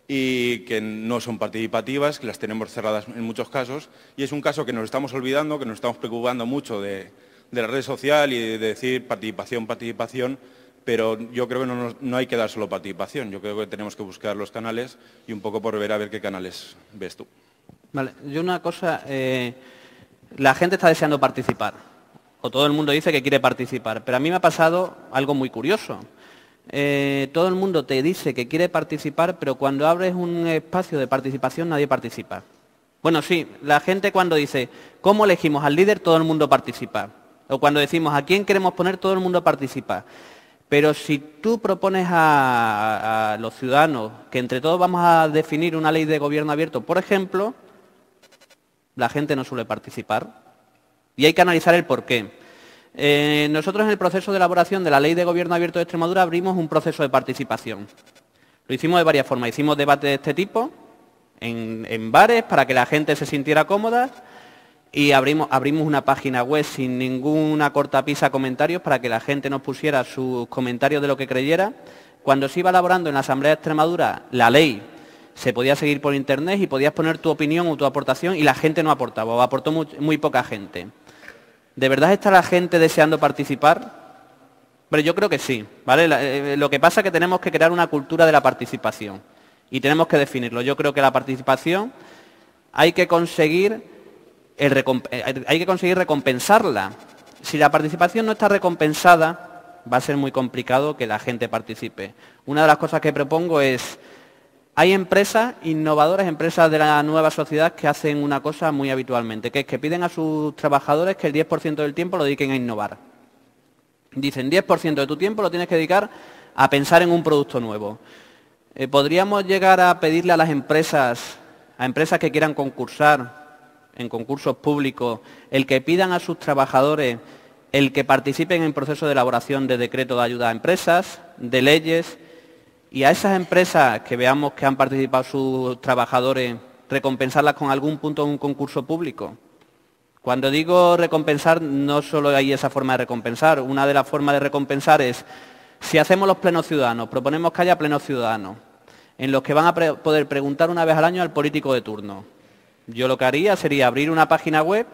y que no son participativas, que las tenemos cerradas en muchos casos, y es un caso que nos estamos olvidando, que nos estamos preocupando mucho de la red social y de decir participación, pero yo creo que no hay que dar solo participación, yo creo que tenemos que buscar los canales y un poco por ver a ver qué canales ves tú. Vale, yo una cosa, la gente está deseando participar, o todo el mundo dice que quiere participar, pero a mí me ha pasado algo muy curioso. Todo el mundo te dice que quiere participar, pero cuando abres un espacio de participación nadie participa. Bueno, sí, la gente cuando dice ¿cómo elegimos al líder? Todo el mundo participa. O cuando decimos ¿a quién queremos poner? Todo el mundo participa. Pero si tú propones a los ciudadanos que entre todos vamos a definir una ley de gobierno abierto, por ejemplo, la gente no suele participar y hay que analizar el porqué. Nosotros en el proceso de elaboración de la Ley de Gobierno Abierto de Extremadura abrimos un proceso de participación. Lo hicimos de varias formas. Hicimos debates de este tipo en bares para que la gente se sintiera cómoda y abrimos una página web sin ninguna cortapisa comentarios para que la gente nos pusiera sus comentarios de lo que creyera. Cuando se iba elaborando en la Asamblea de Extremadura la ley, se podía seguir por internet y podías poner tu opinión o tu aportación y la gente no aportaba, o aportó muy poca gente. ¿De verdad está la gente deseando participar? Pero yo creo que sí, ¿vale? Lo que pasa es que tenemos que crear una cultura de la participación y tenemos que definirlo. Yo creo que la participación hay que conseguir recompensarla. Si la participación no está recompensada, va a ser muy complicado que la gente participe. Una de las cosas que propongo es, hay empresas innovadoras, empresas de la nueva sociedad que hacen una cosa muy habitualmente, que es que piden a sus trabajadores que el 10% del tiempo lo dediquen a innovar. Dicen, 10% de tu tiempo lo tienes que dedicar a pensar en un producto nuevo. ¿Podríamos llegar a pedirle a las empresas que quieran concursar, en concursos públicos, el que pidan a sus trabajadores el que participen en procesos de elaboración de decretos de ayuda a empresas, de leyes, y a esas empresas que veamos que han participado sus trabajadores, recompensarlas con algún punto en un concurso público. Cuando digo recompensar, no solo hay esa forma de recompensar. Una de las formas de recompensar es, si hacemos los plenos ciudadanos, proponemos que haya plenos ciudadanos, en los que van a poder preguntar una vez al año al político de turno. Yo lo que haría sería abrir una página web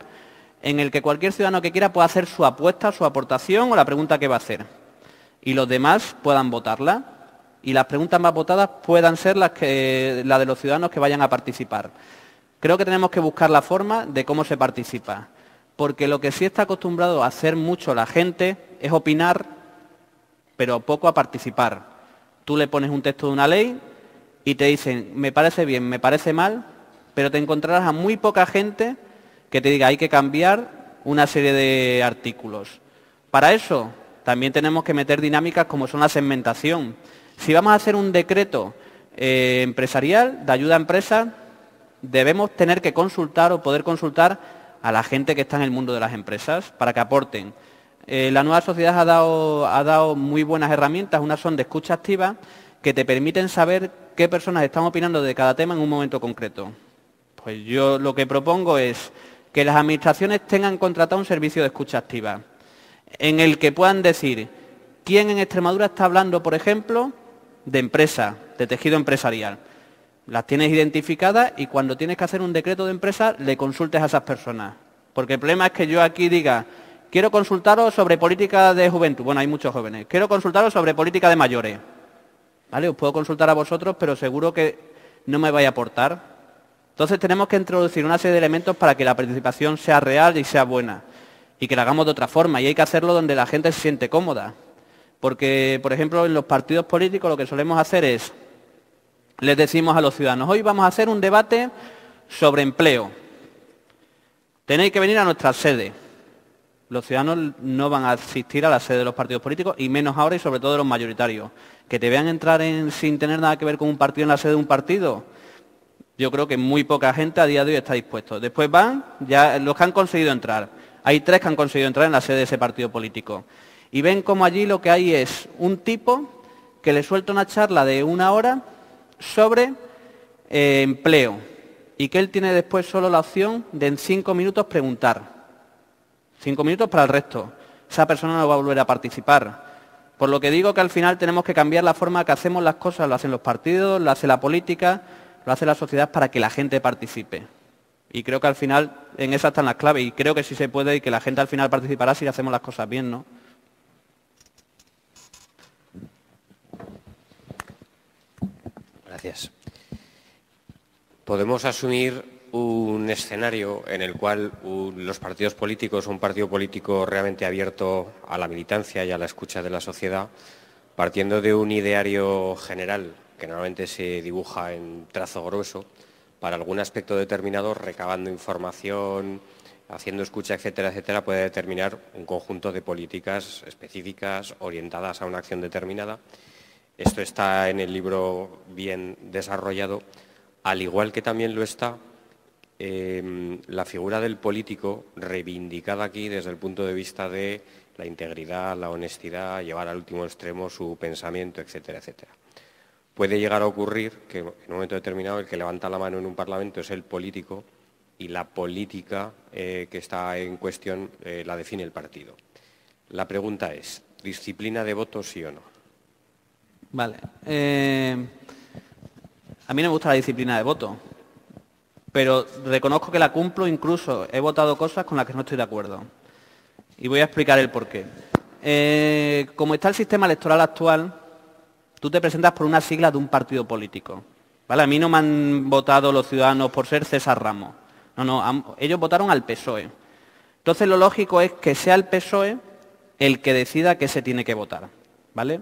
en el que cualquier ciudadano que quiera pueda hacer su apuesta, su aportación o la pregunta que va a hacer. Y los demás puedan votarla. Y las preguntas más votadas puedan ser las de los ciudadanos que vayan a participar. Creo que tenemos que buscar la forma de cómo se participa. Porque lo que sí está acostumbrado a hacer mucho la gente es opinar, pero poco a participar. Tú le pones un texto de una ley y te dicen, me parece bien, me parece mal, pero te encontrarás a muy poca gente que te diga hay que cambiar una serie de artículos. Para eso también tenemos que meter dinámicas como son la segmentación. Si vamos a hacer un decreto empresarial de ayuda a empresas, debemos tener que consultar o poder consultar a la gente que está en el mundo de las empresas para que aporten. La nueva sociedad ha dado muy buenas herramientas, unas son de escucha activa, que te permiten saber qué personas están opinando de cada tema en un momento concreto. Pues yo lo que propongo es que las administraciones tengan contratado un servicio de escucha activa, en el que puedan decir quién en Extremadura está hablando, por ejemplo, de empresa, de tejido empresarial. Las tienes identificadas y cuando tienes que hacer un decreto de empresa le consultes a esas personas. Porque el problema es que yo aquí diga, quiero consultaros sobre política de juventud. Bueno, hay muchos jóvenes. Quiero consultaros sobre política de mayores. ¿Vale? Os puedo consultar a vosotros, pero seguro que no me vais a aportar. Entonces tenemos que introducir una serie de elementos para que la participación sea real y sea buena. Y que la hagamos de otra forma. Y hay que hacerlo donde la gente se siente cómoda. Porque, por ejemplo, en los partidos políticos lo que solemos hacer es, les decimos a los ciudadanos, hoy vamos a hacer un debate sobre empleo. Tenéis que venir a nuestra sede. Los ciudadanos no van a asistir a la sede de los partidos políticos, y menos ahora y sobre todo de los mayoritarios. Que te vean entrar sin tener nada que ver con un partido en la sede de un partido, yo creo que muy poca gente a día de hoy está dispuesto. Después van ya los que han conseguido entrar. Hay 3 que han conseguido entrar en la sede de ese partido político. Y ven como allí lo que hay es un tipo que le suelta una charla de 1 hora sobre empleo y que él tiene después solo la opción de en 5 minutos preguntar. 5 minutos para el resto. Esa persona no va a volver a participar. Por lo que digo que al final tenemos que cambiar la forma que hacemos las cosas, lo hacen los partidos, lo hace la política, lo hace la sociedad para que la gente participe. Y creo que al final en esas están las claves y creo que sí se puede y que la gente al final participará si hacemos las cosas bien, ¿no? Gracias. Podemos asumir un escenario en el cual los partidos políticos, un partido político realmente abierto a la militancia y a la escucha de la sociedad, partiendo de un ideario general que normalmente se dibuja en trazo grueso, para algún aspecto determinado, recabando información, haciendo escucha, etcétera, etcétera, puede determinar un conjunto de políticas específicas orientadas a una acción determinada. Esto está en el libro bien desarrollado, al igual que también lo está la figura del político reivindicada aquí desde el punto de vista de la integridad, la honestidad, llevar al último extremo su pensamiento, etcétera, etcétera. Puede llegar a ocurrir que en un momento determinado el que levanta la mano en un parlamento es el político y la política que está en cuestión la define el partido. La pregunta es, ¿disciplina de voto sí o no? Vale. A mí no me gusta la disciplina de voto, pero reconozco que la cumplo, incluso he votado cosas con las que no estoy de acuerdo. Y voy a explicar el porqué. Como está el sistema electoral actual, tú te presentas por una sigla de un partido político. ¿Vale? A mí no me han votado los ciudadanos por ser César Ramos. No, ellos votaron al PSOE. Entonces lo lógico es que sea el PSOE el que decida qué se tiene que votar. ¿Vale?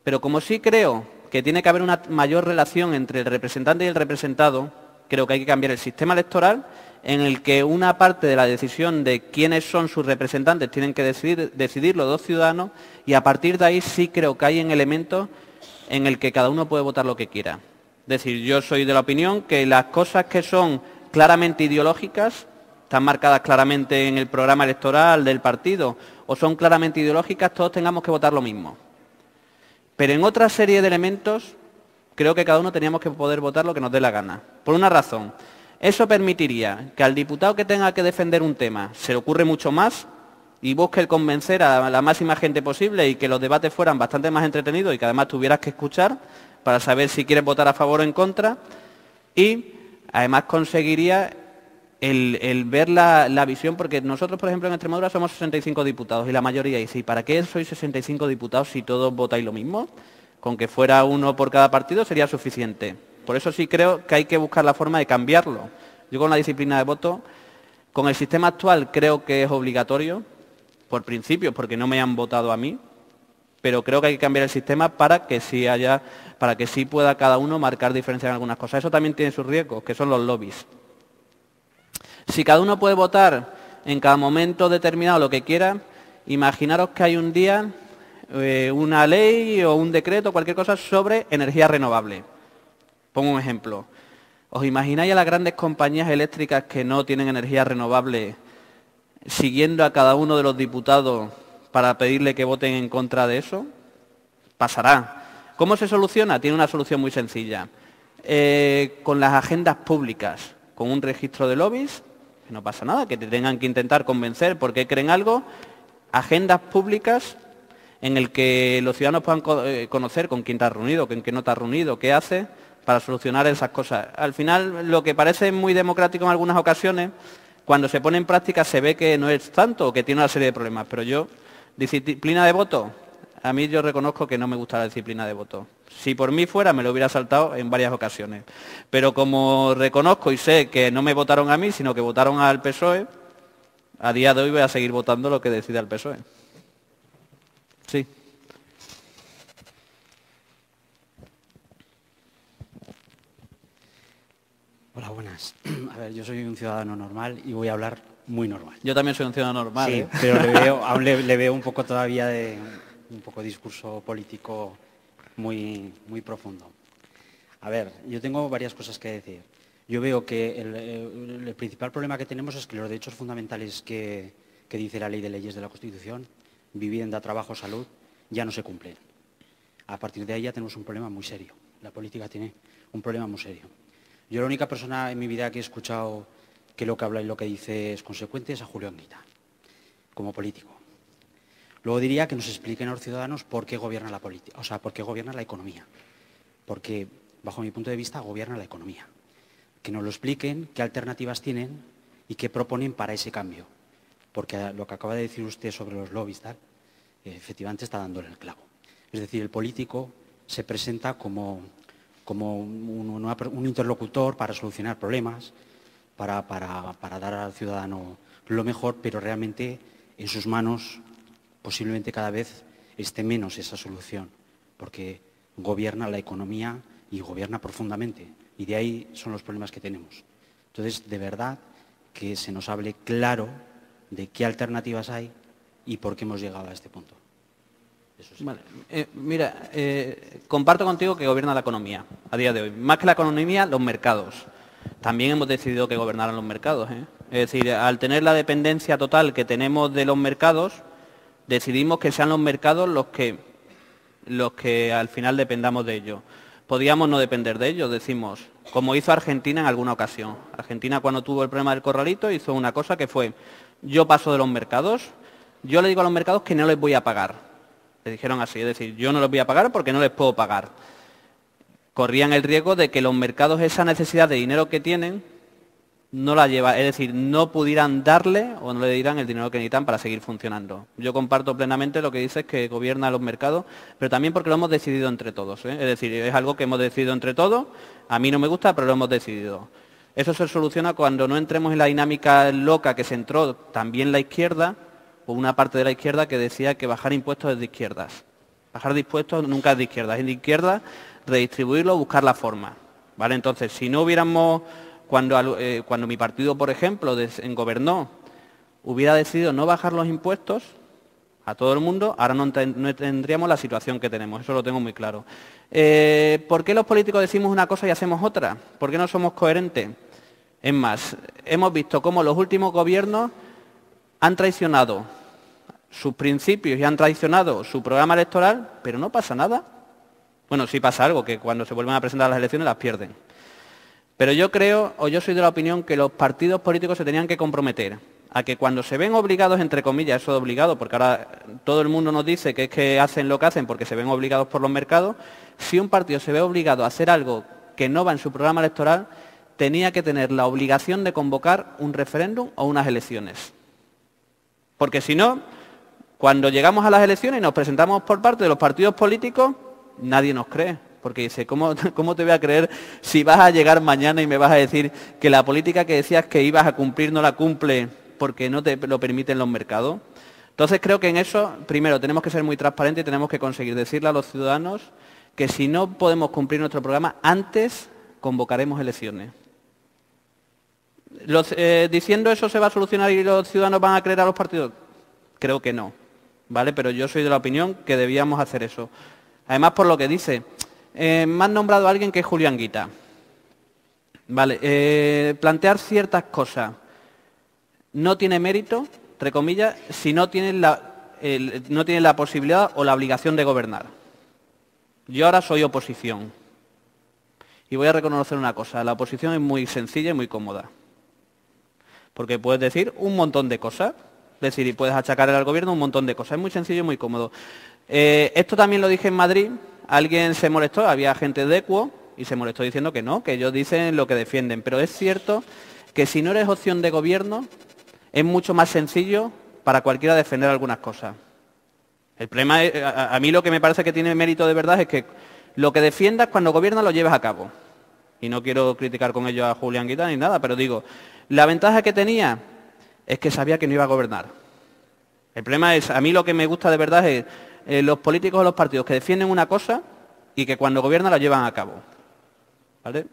Pero como sí creo que tiene que haber una mayor relación entre el representante y el representado, creo que hay que cambiar el sistema electoral en el que una parte de la decisión de quiénes son sus representantes tienen que decidir los 2 ciudadanos, y a partir de ahí sí creo que hay un elemento en el que cada uno puede votar lo que quiera. Es decir, yo soy de la opinión que las cosas que son claramente ideológicas están marcadas claramente en el programa electoral del partido o son claramente ideológicas, todos tengamos que votar lo mismo. Pero en otra serie de elementos creo que cada uno teníamos que poder votar lo que nos dé la gana. Por una razón, eso permitiría que al diputado que tenga que defender un tema se le ocurre mucho más y busque el convencer a la máxima gente posible y que los debates fueran bastante más entretenidos y que además tuvieras que escuchar para saber si quieres votar a favor o en contra, y además conseguiría el ver la visión, porque nosotros, por ejemplo, en Extremadura somos 65 diputados y la mayoría dice, ¿y para qué sois 65 diputados si todos votáis lo mismo? Con que fuera uno por cada partido sería suficiente. Por eso sí creo que hay que buscar la forma de cambiarlo. Yo con la disciplina de voto, con el sistema actual creo que es obligatorio, por principio, porque no me han votado a mí, pero creo que hay que cambiar el sistema para que sí pueda cada uno marcar diferencias en algunas cosas. Eso también tiene sus riesgos, que son los lobbies. Si cada uno puede votar en cada momento determinado lo que quiera, imaginaros que hay un día una ley o un decreto, cualquier cosa, sobre energía renovable. Pongo un ejemplo. ¿Os imagináis a las grandes compañías eléctricas que no tienen energía renovable siguiendo a cada uno de los diputados para pedirle que voten en contra de eso? Pasará. ¿Cómo se soluciona? Tiene una solución muy sencilla. Con las agendas públicas, con un registro de lobbies, que no pasa nada, que te tengan que intentar convencer porque creen algo, agendas públicas en el que los ciudadanos puedan conocer con quién te has reunido, con quién no te has reunido, qué hace para solucionar esas cosas. Al final, lo que parece muy democrático en algunas ocasiones, cuando se pone en práctica se ve que no es tanto, que tiene una serie de problemas. Pero yo, disciplina de voto, a mí yo reconozco que no me gusta la disciplina de voto. Si por mí fuera, me lo hubiera saltado en varias ocasiones. Pero como reconozco y sé que no me votaron a mí, sino que votaron al PSOE, a día de hoy voy a seguir votando lo que decida el PSOE. Sí. Hola, buenas. A ver, yo soy un ciudadano normal y voy a hablar muy normal. Yo también soy un ciudadano normal. Sí, ¿eh? pero aún le veo un poco todavía de un poco discurso político muy profundo. A ver, yo tengo varias cosas que decir. Yo veo que el principal problema que tenemos es que los derechos fundamentales que dice la Ley de Leyes de la Constitución, vivienda, trabajo, salud, ya no se cumplen. A partir de ahí ya tenemos un problema muy serio. La política tiene un problema muy serio. Yo la única persona en mi vida que he escuchado que lo que habla y lo que dice es consecuente es a Julio Anguita, como político. Luego diría que nos expliquen a los ciudadanos por qué gobierna la política, o sea, por qué gobierna la economía. Porque, bajo mi punto de vista, gobierna la economía. Que nos lo expliquen, qué alternativas tienen y qué proponen para ese cambio. Porque lo que acaba de decir usted sobre los lobbies, tal, efectivamente está dándole el clavo. Es decir, el político se presenta como un interlocutor para solucionar problemas, para dar al ciudadano lo mejor, pero realmente en sus manos posiblemente cada vez esté menos esa solución, porque gobierna la economía y gobierna profundamente, y de ahí son los problemas que tenemos. Entonces, de verdad, que se nos hable claro de qué alternativas hay y por qué hemos llegado a este punto. Eso sí. Vale. Mira, comparto contigo que gobierna la economía a día de hoy. Más que la economía, los mercados. También hemos decidido que gobernaran los mercados, ¿eh? Es decir, al tener la dependencia total que tenemos de los mercados, decidimos que sean los mercados los que al final dependamos de ellos. Podíamos no depender de ellos, decimos, como hizo Argentina en alguna ocasión. Argentina, cuando tuvo el problema del corralito, hizo una cosa que fue, yo paso de los mercados, yo le digo a los mercados que no les voy a pagar. Le dijeron así, es decir, yo no les voy a pagar porque no les puedo pagar. Corrían el riesgo de que los mercados esa necesidad de dinero que tienen no la llevan, es decir, no pudieran darle o no le dieran el dinero que necesitan para seguir funcionando. Yo comparto plenamente lo que dices, que gobierna los mercados, pero también porque lo hemos decidido entre todos, ¿eh? Es decir, es algo que hemos decidido entre todos, a mí no me gusta, pero lo hemos decidido. Eso se soluciona cuando no entremos en la dinámica loca que se entró también la izquierda, o una parte de la izquierda que decía que bajar impuestos es de izquierdas. Bajar de impuestos nunca es de izquierdas, es de izquierda redistribuirlo, buscar la forma. ¿Vale? Entonces, si no hubiéramos, cuando mi partido, por ejemplo, gobernó, hubiera decidido no bajar los impuestos a todo el mundo, ahora no tendríamos la situación que tenemos, eso lo tengo muy claro. ¿Por qué los políticos decimos una cosa y hacemos otra? ¿Por qué no somos coherentes? Es más, hemos visto cómo los últimos gobiernos han traicionado sus principios y han traicionado su programa electoral, pero no pasa nada. Bueno, sí pasa algo, que cuando se vuelven a presentar las elecciones las pierden. Pero yo creo, o yo soy de la opinión, que los partidos políticos se tenían que comprometer a que cuando se ven obligados, entre comillas, eso de obligado, porque ahora todo el mundo nos dice que es que hacen lo que hacen porque se ven obligados por los mercados, si un partido se ve obligado a hacer algo que no va en su programa electoral, tenía que tener la obligación de convocar un referéndum o unas elecciones. Porque si no, cuando llegamos a las elecciones y nos presentamos por parte de los partidos políticos, nadie nos cree. Porque dice, ¿cómo te voy a creer si vas a llegar mañana y me vas a decir que la política que decías que ibas a cumplir no la cumple porque no te lo permiten los mercados? Entonces creo que en eso, primero, tenemos que ser muy transparentes y tenemos que conseguir decirle a los ciudadanos que si no podemos cumplir nuestro programa, antes convocaremos elecciones. ¿Diciendo eso se va a solucionar y los ciudadanos van a creer a los partidos? Creo que no, ¿vale? Pero yo soy de la opinión que debíamos hacer eso. Además, por lo que dice, me han nombrado a alguien que es Julián Guita. Vale, plantear ciertas cosas no tiene mérito, entre comillas, si no tienen la posibilidad o la obligación de gobernar. Yo ahora soy oposición y voy a reconocer una cosa, la oposición es muy sencilla y muy cómoda. Porque puedes decir un montón de cosas, y puedes achacar al gobierno un montón de cosas, es muy sencillo y muy cómodo. Esto también lo dije en Madrid, alguien se molestó, había gente de ECUO y se molestó diciendo que no, que ellos dicen lo que defienden, pero es cierto que si no eres opción de gobierno, es mucho más sencillo para cualquiera defender algunas cosas. El problema es, a mí lo que me parece que tiene mérito de verdad es que lo que defiendas cuando gobiernas lo lleves a cabo. Y no quiero criticar con ello a Julián Guita ni nada, pero digo, la ventaja que tenía es que sabía que no iba a gobernar. El problema es, a mí lo que me gusta de verdad es los políticos o los partidos que defienden una cosa y que cuando gobiernan la llevan a cabo. ¿Vale?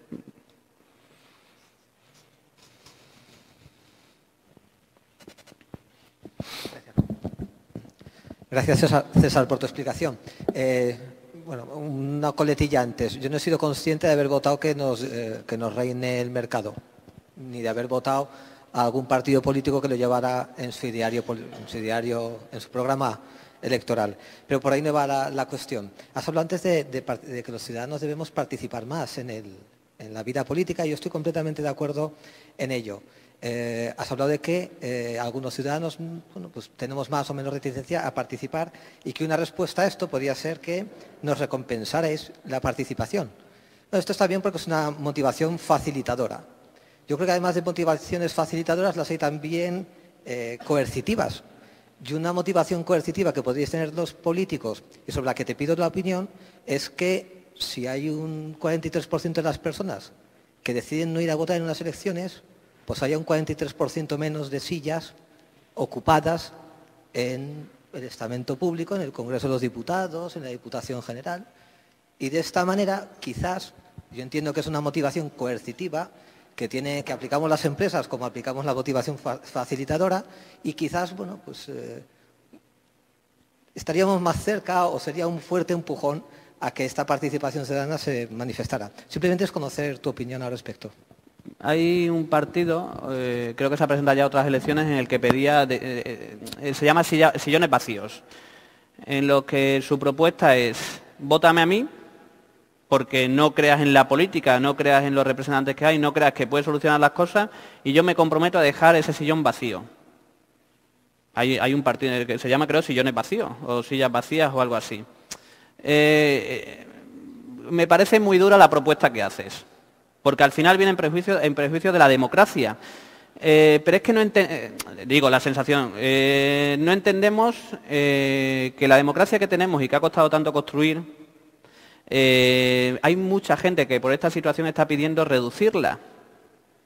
Gracias, César, por tu explicación. Bueno, una coletilla antes. Yo no he sido consciente de haber votado que nos reine el mercado, ni de haber votado a algún partido político que lo llevara en su diario, en su programa electoral. Pero por ahí no va la cuestión. Has hablado antes de que los ciudadanos debemos participar más en la vida política y yo estoy completamente de acuerdo en ello. Has hablado de que algunos ciudadanos pues tenemos más o menos reticencia a participar y que una respuesta a esto podría ser que nos recompensarais la participación. Bueno, esto está bien porque es una motivación facilitadora. Yo creo que además de motivaciones facilitadoras las hay también coercitivas. Y una motivación coercitiva que podríais tener los políticos y sobre la que te pido la opinión es que si hay un 43% de las personas que deciden no ir a votar en unas elecciones, pues haya un 43% menos de sillas ocupadas en el estamento público, en el Congreso de los Diputados, en la Diputación General. Y de esta manera, quizás, yo entiendo que es una motivación coercitiva que aplicamos las empresas como aplicamos la motivación facilitadora y quizás, bueno, pues estaríamos más cerca o sería un fuerte empujón a que esta participación ciudadana se manifestara. Simplemente es conocer tu opinión al respecto. Hay un partido, creo que se ha presentado ya a otras elecciones, en el que pedía, se llama Sillones Vacíos, en lo que su propuesta es, vótame a mí, porque no creas en la política, no creas en los representantes que hay, no creas que puedes solucionar las cosas, y yo me comprometo a dejar ese sillón vacío. Hay un partido que se llama, creo, Sillones Vacíos, o Sillas Vacías, o algo así. Me parece muy dura la propuesta que haces, porque al final viene en prejuicio de la democracia. Pero es que no digo la sensación, no entendemos que la democracia que tenemos y que ha costado tanto construir, hay mucha gente que por esta situación está pidiendo reducirla.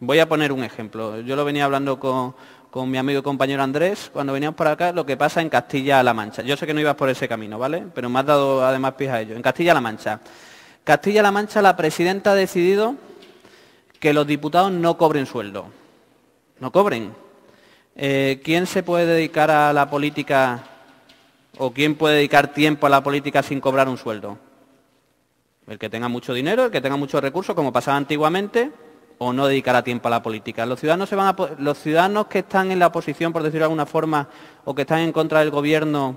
Voy a poner un ejemplo. Yo lo venía hablando con mi amigo y compañero Andrés cuando veníamos por acá, lo que pasa en Castilla-La Mancha. Yo sé que no ibas por ese camino, ¿vale? Pero me has dado además pie a ello. En Castilla-La Mancha. Castilla-La Mancha, la presidenta ha decidido que los diputados no cobren sueldo. No cobren. ¿Quién se puede dedicar a la política o quién puede dedicar tiempo a la política sin cobrar un sueldo? El que tenga mucho dinero, el que tenga muchos recursos, como pasaba antiguamente, o no dedicará tiempo a la política. Los ciudadanos que están en la oposición, por decirlo de alguna forma, o que están en contra del gobierno,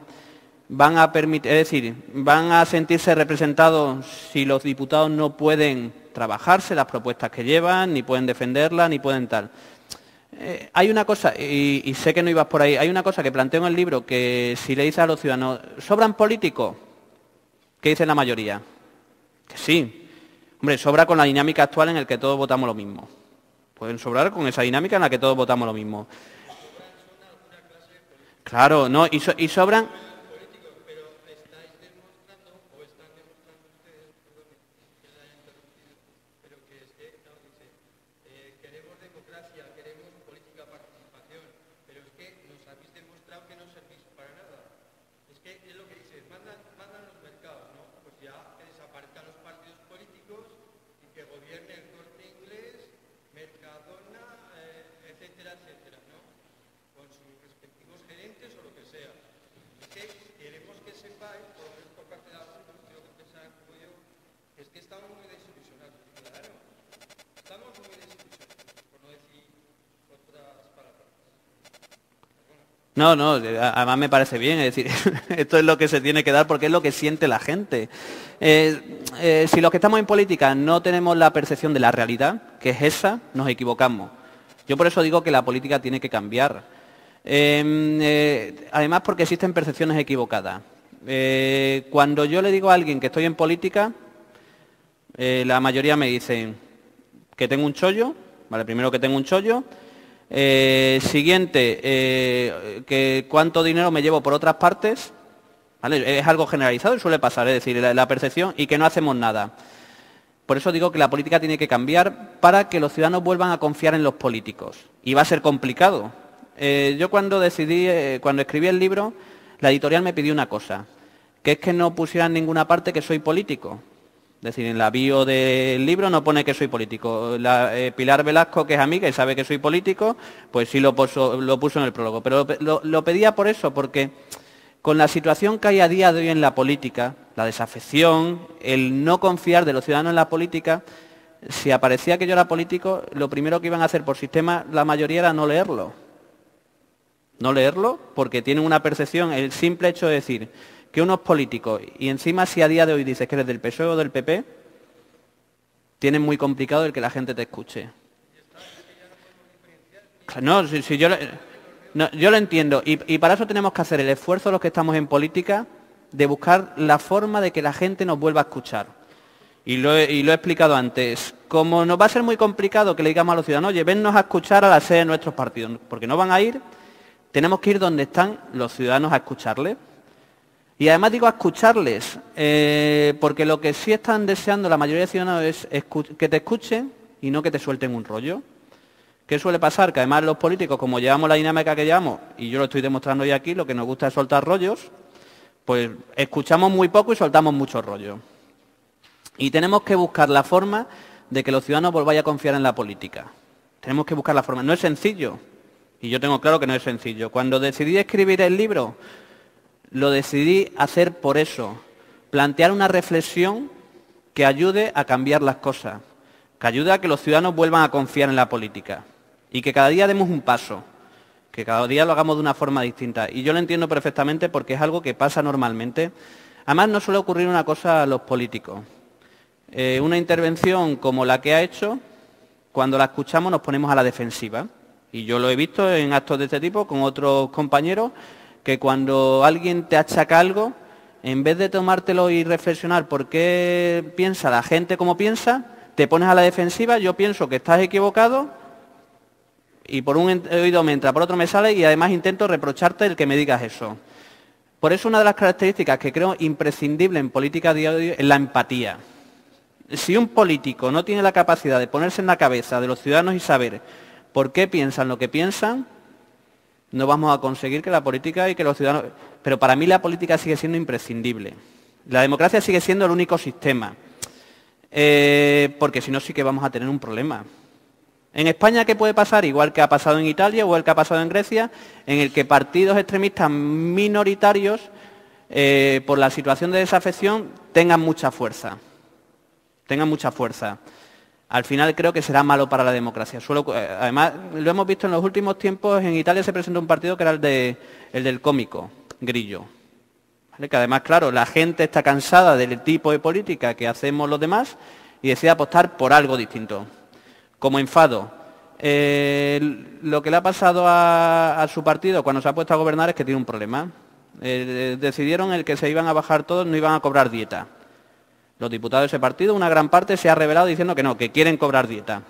van a sentirse representados si los diputados no pueden trabajarse las propuestas que llevan, ni pueden defenderlas, ni pueden tal. Hay una cosa, y sé que no ibas por ahí, hay una cosa que planteo en el libro, que si le dices a los ciudadanos, ¿sobran políticos? ¿Qué dice la mayoría? Que sí. Hombre, sobra con la dinámica actual en la que todos votamos lo mismo. Pueden sobrar con esa dinámica en la que todos votamos lo mismo. Claro, no, y sobran... No, además me parece bien, es decir, esto es lo que se tiene que dar porque es lo que siente la gente. Si los que estamos en política no tenemos la percepción de la realidad, que es esa, nos equivocamos. Yo por eso digo que la política tiene que cambiar. Además porque existen percepciones equivocadas. Cuando yo le digo a alguien que estoy en política, la mayoría me dicen que tengo un chollo, vale, primero que tengo un chollo. Siguiente, que cuánto dinero me llevo por otras partes, ¿vale? Es algo generalizado y suele pasar, es decir, la percepción, y que no hacemos nada. Por eso digo que la política tiene que cambiar para que los ciudadanos vuelvan a confiar en los políticos. Y va a ser complicado. Yo cuando escribí el libro, la editorial me pidió una cosa, que es que no pusiera en ninguna parte que soy político. Es decir, en la bio del libro no pone que soy político. Pilar Velasco, que es amiga y sabe que soy político, pues sí lo puso en el prólogo. Pero lo pedía por eso, porque con la situación que hay a día de hoy en la política, la desafección, el no confiar de los ciudadanos en la política, si aparecía que yo era político, lo primero que iban a hacer por sistema la mayoría era no leerlo. No leerlo porque tienen una percepción, el simple hecho de decir que unos políticos, y encima si a día de hoy dices que eres del PSOE o del PP, tienen muy complicado el que la gente te escuche. No, si yo lo entiendo, y para eso tenemos que hacer el esfuerzo los que estamos en política de buscar la forma de que la gente nos vuelva a escuchar. Y lo he explicado antes. Como nos va a ser muy complicado que le digamos a los ciudadanos, oye, vennos a escuchar a la sede de nuestros partidos, porque no van a ir, tenemos que ir donde están los ciudadanos a escucharles. Y además digo a escucharles, porque lo que sí están deseando la mayoría de ciudadanos es que te escuchen y no que te suelten un rollo. ¿Qué suele pasar? Que además los políticos, como llevamos la dinámica que llevamos, y yo lo estoy demostrando hoy aquí, lo que nos gusta es soltar rollos, pues escuchamos muy poco y soltamos muchos rollos. Y tenemos que buscar la forma de que los ciudadanos volváis a confiar en la política. Tenemos que buscar la forma. No es sencillo, y yo tengo claro que no es sencillo. Cuando decidí escribir el libro, lo decidí hacer por eso, plantear una reflexión que ayude a cambiar las cosas, que ayude a que los ciudadanos vuelvan a confiar en la política y que cada día demos un paso, que cada día lo hagamos de una forma distinta. Y yo lo entiendo perfectamente porque es algo que pasa normalmente. Además, no suele ocurrir una cosa a los políticos. Una intervención como la que ha hecho, cuando la escuchamos nos ponemos a la defensiva. Y yo lo he visto en actos de este tipo con otros compañeros, que cuando alguien te achaca algo, en vez de tomártelo y reflexionar por qué piensa la gente como piensa, te pones a la defensiva, yo pienso que estás equivocado y por un oído me entra, por otro me sale y además intento reprocharte el que me digas eso. Por eso una de las características que creo imprescindible en política diaria es la empatía. Si un político no tiene la capacidad de ponerse en la cabeza de los ciudadanos y saber por qué piensan lo que piensan, no vamos a conseguir que la política y que los ciudadanos... Pero para mí la política sigue siendo imprescindible. La democracia sigue siendo el único sistema. Porque si no sí que vamos a tener un problema. En España, ¿qué puede pasar? Igual que ha pasado en Italia o el que ha pasado en Grecia, en el que partidos extremistas minoritarios, por la situación de desafección, tengan mucha fuerza. al final creo que será malo para la democracia. Además, lo hemos visto en los últimos tiempos, en Italia se presentó un partido que era el del cómico, Grillo. ¿Vale? Que además, claro, la gente está cansada del tipo de política que hacemos los demás y decide apostar por algo distinto. Como enfado, lo que le ha pasado a su partido cuando se ha puesto a gobernar es que tiene un problema. Decidieron el que se iban a bajar todos, no iban a cobrar dieta. Los diputados de ese partido, una gran parte se ha revelado diciendo que no, que quieren cobrar dieta.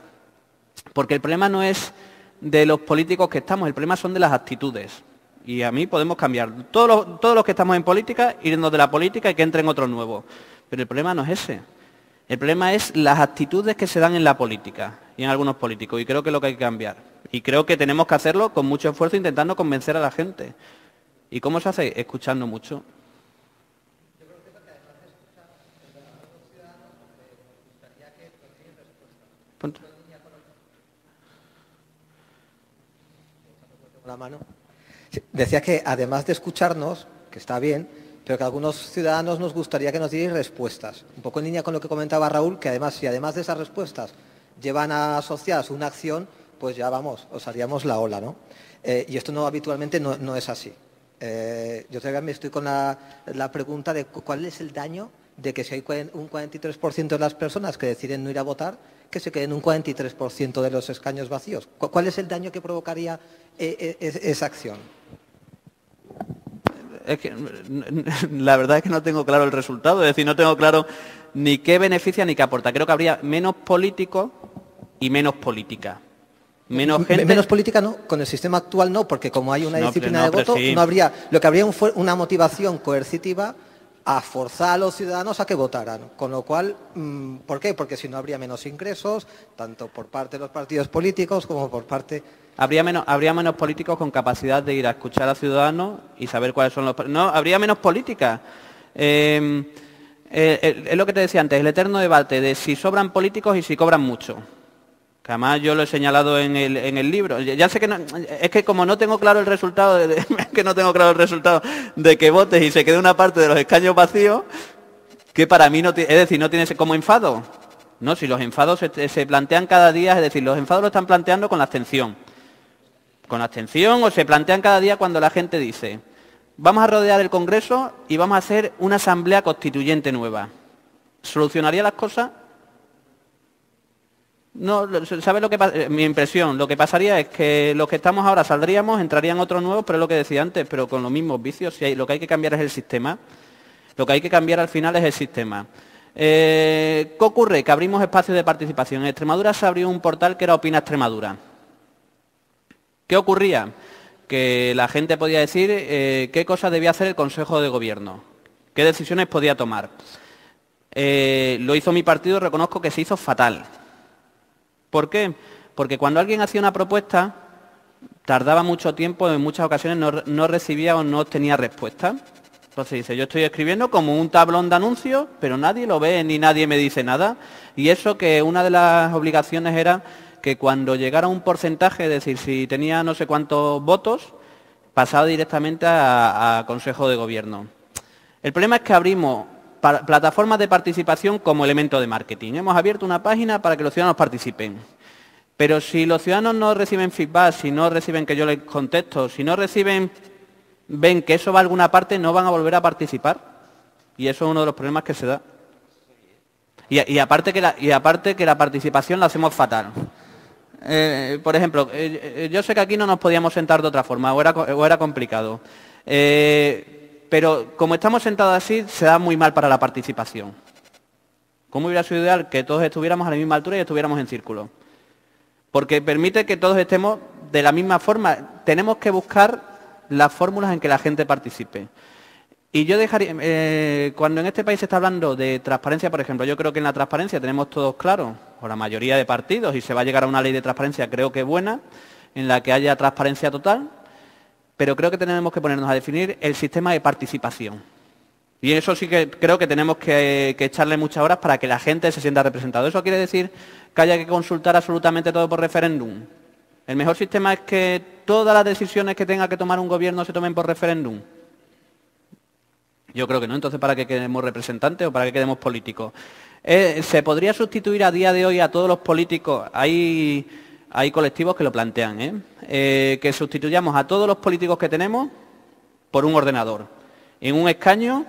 Porque el problema no es de los políticos que estamos, el problema son de las actitudes. Y a mí podemos cambiar. Todos los que estamos en política, irnos de la política y que entren otros nuevos. Pero el problema no es ese. El problema es las actitudes que se dan en la política y en algunos políticos. Y creo que es lo que hay que cambiar. Y creo que tenemos que hacerlo con mucho esfuerzo intentando convencer a la gente. ¿Y cómo se hace? Escuchando mucho. La mano. Decía que además de escucharnos, que está bien, pero que a algunos ciudadanos nos gustaría que nos dierais respuestas. Un poco en línea con lo que comentaba Raúl, que además, si además de esas respuestas llevan asociadas una acción, pues ya vamos, os haríamos la ola, ¿no? Y esto no habitualmente no es así. Yo todavía me estoy con la pregunta de cuál es el daño de que si hay un 43% de las personas que deciden no ir a votar, que se queden un 43% de los escaños vacíos. ¿Cuál es el daño que provocaría esa acción? Es que la verdad es que no tengo claro el resultado, es decir, no tengo claro ni qué beneficia ni qué aporta. Creo que habría menos políticos y menos política. Menos gente. Menos política no, con el sistema actual no, porque como hay una disciplina de voto, sí. No habría, lo que habría una motivación coercitiva a forzar a los ciudadanos a que votaran. Con lo cual, ¿por qué? Porque si no habría menos ingresos, tanto por parte de los partidos políticos como por parte... Habría menos políticos con capacidad de ir a escuchar a ciudadanos y saber cuáles son los... No, habría menos política. Es lo que te decía antes, el eterno debate de si sobran políticos y si cobran mucho. Que además yo lo he señalado en el libro. Ya sé que no, es que como no tengo claro el resultado, de que votes y se quede una parte de los escaños vacíos, que para mí no tiene, es decir, no tiene como enfado. No, si los enfados se plantean cada día, es decir, los enfados lo están planteando con la abstención. Con la abstención, o se plantean cada día cuando la gente dice, vamos a rodear el Congreso y vamos a hacer una asamblea constituyente nueva. ¿Solucionaría las cosas? No, ¿sabes lo que pasa? Mi impresión, lo que pasaría es que los que estamos ahora saldríamos, entrarían otros nuevos, pero es lo que decía antes, pero con los mismos vicios. Lo que hay que cambiar es el sistema. Lo que hay que cambiar al final es el sistema. ¿Qué ocurre? Que abrimos espacios de participación. En Extremadura se abrió un portal que era Opina Extremadura. ¿Qué ocurría? Que la gente podía decir qué cosas debía hacer el Consejo de Gobierno, qué decisiones podía tomar. Lo hizo mi partido y reconozco que se hizo fatal. ¿Por qué? Porque cuando alguien hacía una propuesta, tardaba mucho tiempo, en muchas ocasiones no recibía o no obtenía respuesta. Entonces dice, yo estoy escribiendo como un tablón de anuncios, pero nadie lo ve ni nadie me dice nada. Y eso que una de las obligaciones era que cuando llegara un porcentaje, es decir, si tenía no sé cuántos votos, pasaba directamente a Consejo de Gobierno. El problema es que abrimos plataformas de participación como elemento de marketing. Hemos abierto una página para que los ciudadanos participen. Pero si los ciudadanos no reciben feedback, si no reciben que yo les contesto, si no ven que eso va a alguna parte, no van a volver a participar. Y eso es uno de los problemas que se da. Y aparte que la participación la hacemos fatal. Por ejemplo, yo sé que aquí no nos podíamos sentar de otra forma, o era complicado. Pero como estamos sentados así, se da muy mal para la participación. ¿Cómo hubiera sido ideal que todos estuviéramos a la misma altura y estuviéramos en círculo? Porque permite que todos estemos de la misma forma. Tenemos que buscar las fórmulas en que la gente participe. Y yo dejaría, cuando en este país se está hablando de transparencia, por ejemplo, yo creo que en la transparencia tenemos todos claro, o la mayoría de partidos, y se va a llegar a una ley de transparencia, creo que buena, en la que haya transparencia total, pero creo que tenemos que ponernos a definir el sistema de participación. Y eso sí que creo que tenemos que echarle muchas horas para que la gente se sienta representada. ¿Eso quiere decir que haya que consultar absolutamente todo por referéndum? ¿El mejor sistema es que todas las decisiones que tenga que tomar un gobierno se tomen por referéndum? Yo creo que no. Entonces, ¿para qué queremos representantes o para qué queremos políticos? ¿Se podría sustituir a día de hoy a todos los políticos? Hay colectivos que lo plantean, que sustituyamos a todos los políticos que tenemos por un ordenador, en un escaño,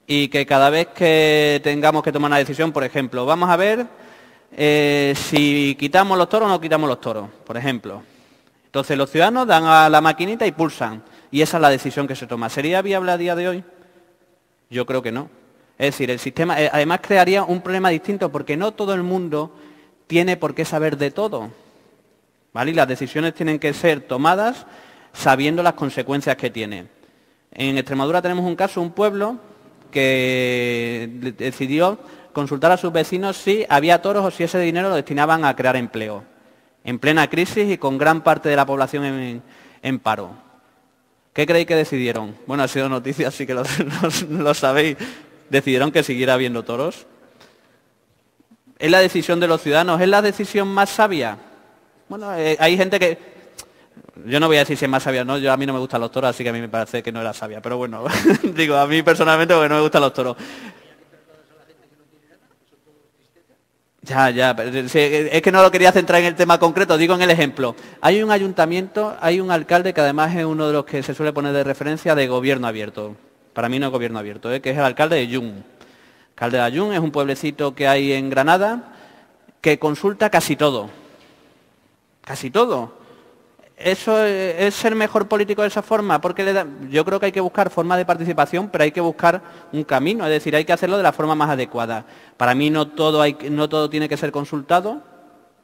y que cada vez que tengamos que tomar una decisión, por ejemplo, vamos a ver si quitamos los toros o no quitamos los toros, por ejemplo. Entonces los ciudadanos dan a la maquinita y pulsan, y esa es la decisión que se toma. ¿Sería viable a día de hoy? Yo creo que no. Es decir, el sistema además crearía un problema distinto, porque no todo el mundo tiene por qué saber de todo, ¿vale? Y las decisiones tienen que ser tomadas sabiendo las consecuencias que tiene. En Extremadura tenemos un caso, un pueblo que decidió consultar a sus vecinos si había toros o si ese dinero lo destinaban a crear empleo, en plena crisis y con gran parte de la población en paro. ¿Qué creéis que decidieron? Bueno, ha sido noticia, así que lo sabéis. Decidieron que siguiera habiendo toros. ¿Es la decisión de los ciudadanos? ¿Es la decisión más sabia? Bueno, hay gente que... Yo no voy a decir si es más sabia o no, a mí no me gustan los toros, así que a mí me parece que no era sabia. Pero bueno, digo, a mí personalmente porque no me gustan los toros. Ya, es que no lo quería centrar en el tema concreto, digo en el ejemplo. Hay un ayuntamiento, hay un alcalde que además es uno de los que se suele poner de referencia de gobierno abierto. Para mí no es gobierno abierto, que es el alcalde de Ayun. El alcalde de Ayun es un pueblecito que hay en Granada que consulta casi todo. Casi todo. ¿Eso es ser mejor político de esa forma? Porque yo creo que hay que buscar formas de participación, pero hay que buscar un camino, es decir, hay que hacerlo de la forma más adecuada. Para mí no todo tiene que ser consultado,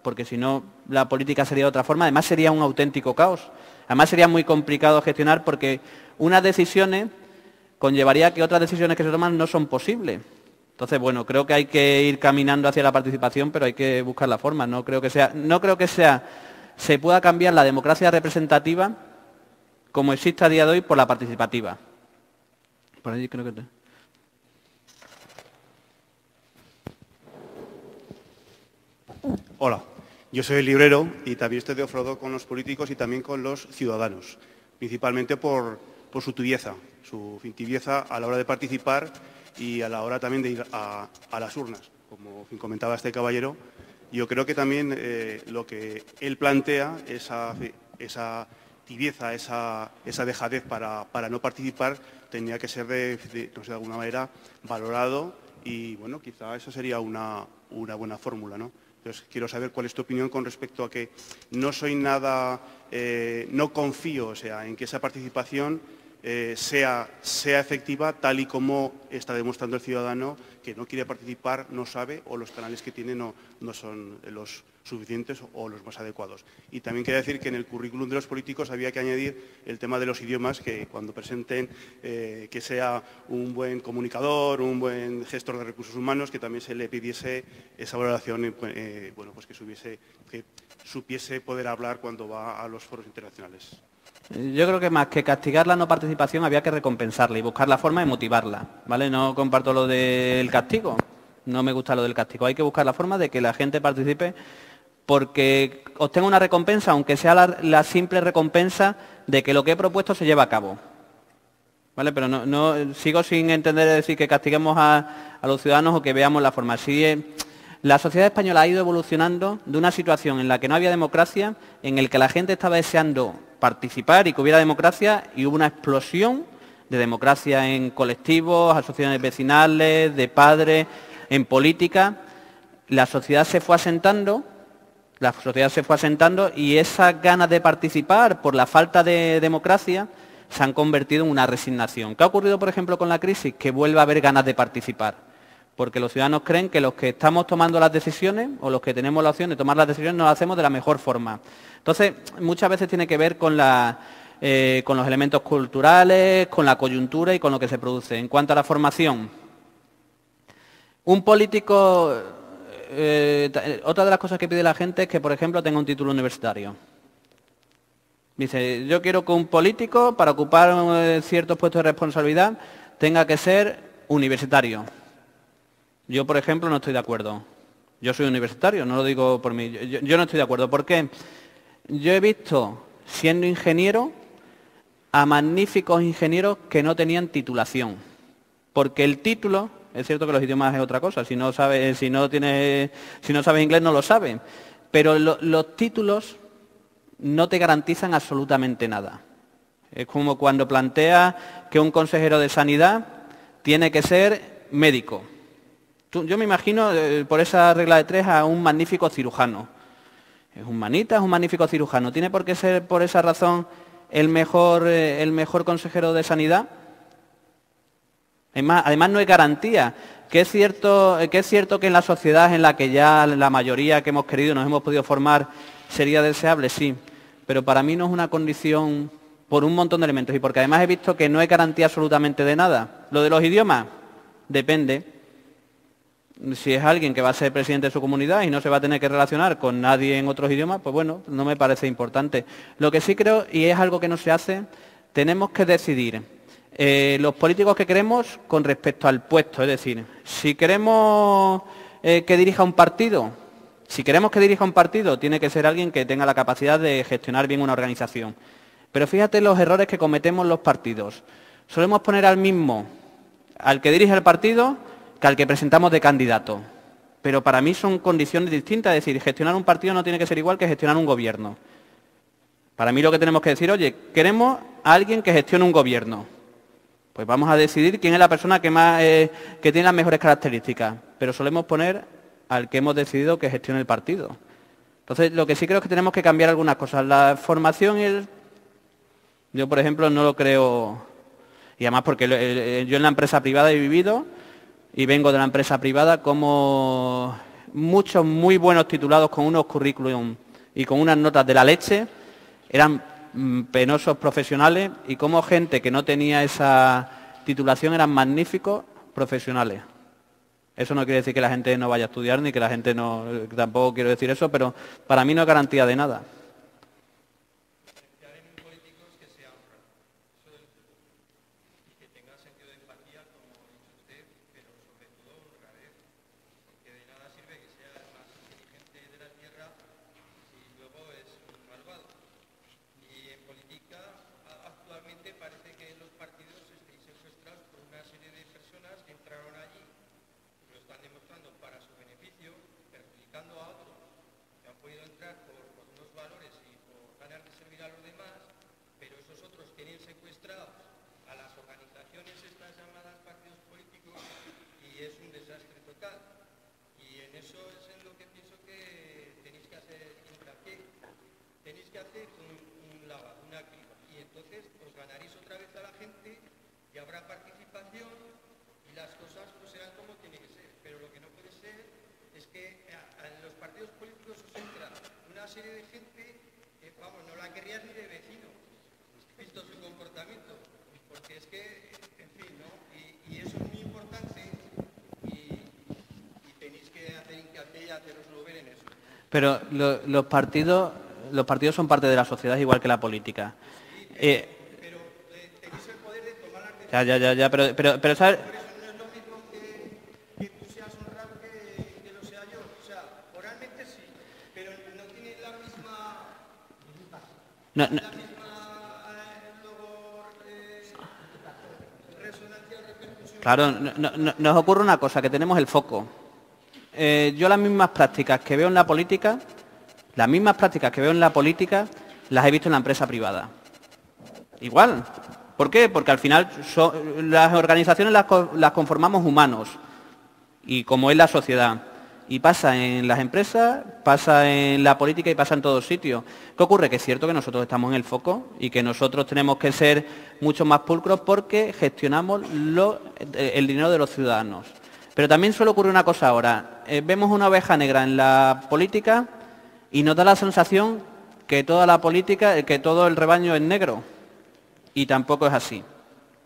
porque si no la política sería de otra forma, además sería un auténtico caos. Además sería muy complicado gestionar porque unas decisiones conllevaría que otras decisiones que se toman no son posibles. Entonces, bueno, creo que hay que ir caminando hacia la participación, pero hay que buscar la forma. No creo que se pueda cambiar la democracia representativa como existe a día de hoy por la participativa. Por ahí creo que... Hola, yo soy el librero y también estoy de off-road con los políticos y también con los ciudadanos, principalmente por su tibieza a la hora de participar y a la hora también de ir a las urnas. Como comentaba este caballero, yo creo que también lo que él plantea, esa tibieza, esa dejadez para no participar, tenía que ser de alguna manera valorado y, bueno, quizá esa sería una buena fórmula, ¿no? Entonces, quiero saber cuál es tu opinión con respecto a que no soy nada, no confío, en que esa participación sea efectiva tal y como está demostrando el ciudadano que no quiere participar, no sabe o los canales que tiene no son los suficientes o los más adecuados. Y también quería decir que en el currículum de los políticos había que añadir el tema de los idiomas, que cuando presenten que sea un buen comunicador, un buen gestor de recursos humanos, que también se le pidiese esa valoración, bueno, pues que supiese poder hablar cuando va a los foros internacionales. Yo creo que más que castigar la no participación había que recompensarla y buscar la forma de motivarla, ¿vale? No comparto lo del castigo, no me gusta lo del castigo. Hay que buscar la forma de que la gente participe porque obtenga una recompensa, aunque sea la simple recompensa de que lo que he propuesto se lleva a cabo, ¿vale? Pero no sigo sin entender decir que castiguemos a los ciudadanos o que veamos la forma. La sociedad española ha ido evolucionando de una situación en la que no había democracia, en la que la gente estaba deseando participar y que hubiera democracia, y hubo una explosión de democracia en colectivos, asociaciones vecinales, de padres, en política. La sociedad se fue asentando y esas ganas de participar por la falta de democracia se han convertido en una resignación. ¿Qué ha ocurrido, por ejemplo, con la crisis? Que vuelve a haber ganas de participar, porque los ciudadanos creen que los que estamos tomando las decisiones o los que tenemos la opción de tomar las decisiones no las hacemos de la mejor forma. Entonces, muchas veces tiene que ver con los elementos culturales, con la coyuntura y con lo que se produce. En cuanto a la formación, un político, otra de las cosas que pide la gente es que, por ejemplo, tenga un título universitario. Dice, yo quiero que un político, para ocupar ciertos puestos de responsabilidad, tenga que ser universitario. Yo, por ejemplo, no estoy de acuerdo. Yo soy universitario, no lo digo por mí. Yo no estoy de acuerdo. ¿Por qué? Yo he visto, siendo ingeniero, a magníficos ingenieros que no tenían titulación. Porque el título, Es cierto que los idiomas es otra cosa, si no sabes inglés no lo sabes. Pero los títulos no te garantizan absolutamente nada. Es como cuando planteas que un consejero de sanidad tiene que ser médico. Yo me imagino, por esa regla de 3, a un magnífico cirujano. Es un manita, es un magnífico cirujano. ¿Tiene por qué ser, por esa razón, el mejor consejero de sanidad? Además no hay garantía. Que es cierto que en la sociedad en la que ya la mayoría que hemos querido nos hemos podido formar sería deseable, sí. Pero para mí no es una condición por un montón de elementos y porque además he visto que no hay garantía absolutamente de nada. Lo de los idiomas, depende. Si es alguien que va a ser presidente de su comunidad y no se va a tener que relacionar con nadie en otros idiomas, pues bueno, no me parece importante. Lo que sí creo, y es algo que no se hace, tenemos que decidir los políticos que queremos con respecto al puesto. Es decir, si queremos que dirija un partido, tiene que ser alguien que tenga la capacidad de gestionar bien una organización. Pero fíjate los errores que cometemos los partidos. Solemos poner al mismo, al que dirige el partido, que al que presentamos de candidato. Pero para mí son condiciones distintas. Es decir, gestionar un partido no tiene que ser igual que gestionar un gobierno. Para mí lo que tenemos que decir, oye, queremos a alguien que gestione un gobierno. Pues vamos a decidir quién es la persona que tiene las mejores características. Pero solemos poner al que hemos decidido que gestione el partido. Entonces, lo que sí creo es que tenemos que cambiar algunas cosas. La formación, yo por ejemplo no lo creo, y además porque yo en la empresa privada he vivido, y vengo de la empresa privada, como muchos muy buenos titulados con unos currículum y con unas notas de la leche eran penosos profesionales y como gente que no tenía esa titulación eran magníficos profesionales. Eso no quiere decir que la gente no vaya a estudiar ni que la gente no, tampoco quiero decir eso, pero para mí no es garantía de nada. Pero los partidos son parte de la sociedad igual que la política. Pero ¿sabes? No. Claro, nos ocurre una cosa, que tenemos el foco. Yo las mismas prácticas que veo en la política, las he visto en la empresa privada. Igual. ¿Por qué? Porque al final las organizaciones las conformamos humanos, y como es la sociedad. Y pasa en las empresas, pasa en la política y pasa en todos sitios. ¿Qué ocurre? Que es cierto que nosotros estamos en el foco y que nosotros tenemos que ser mucho más pulcros porque gestionamos el dinero de los ciudadanos. Pero también suele ocurrir una cosa ahora. Vemos una oveja negra en la política y nos da la sensación que toda la política, que todo el rebaño es negro. Y tampoco es así.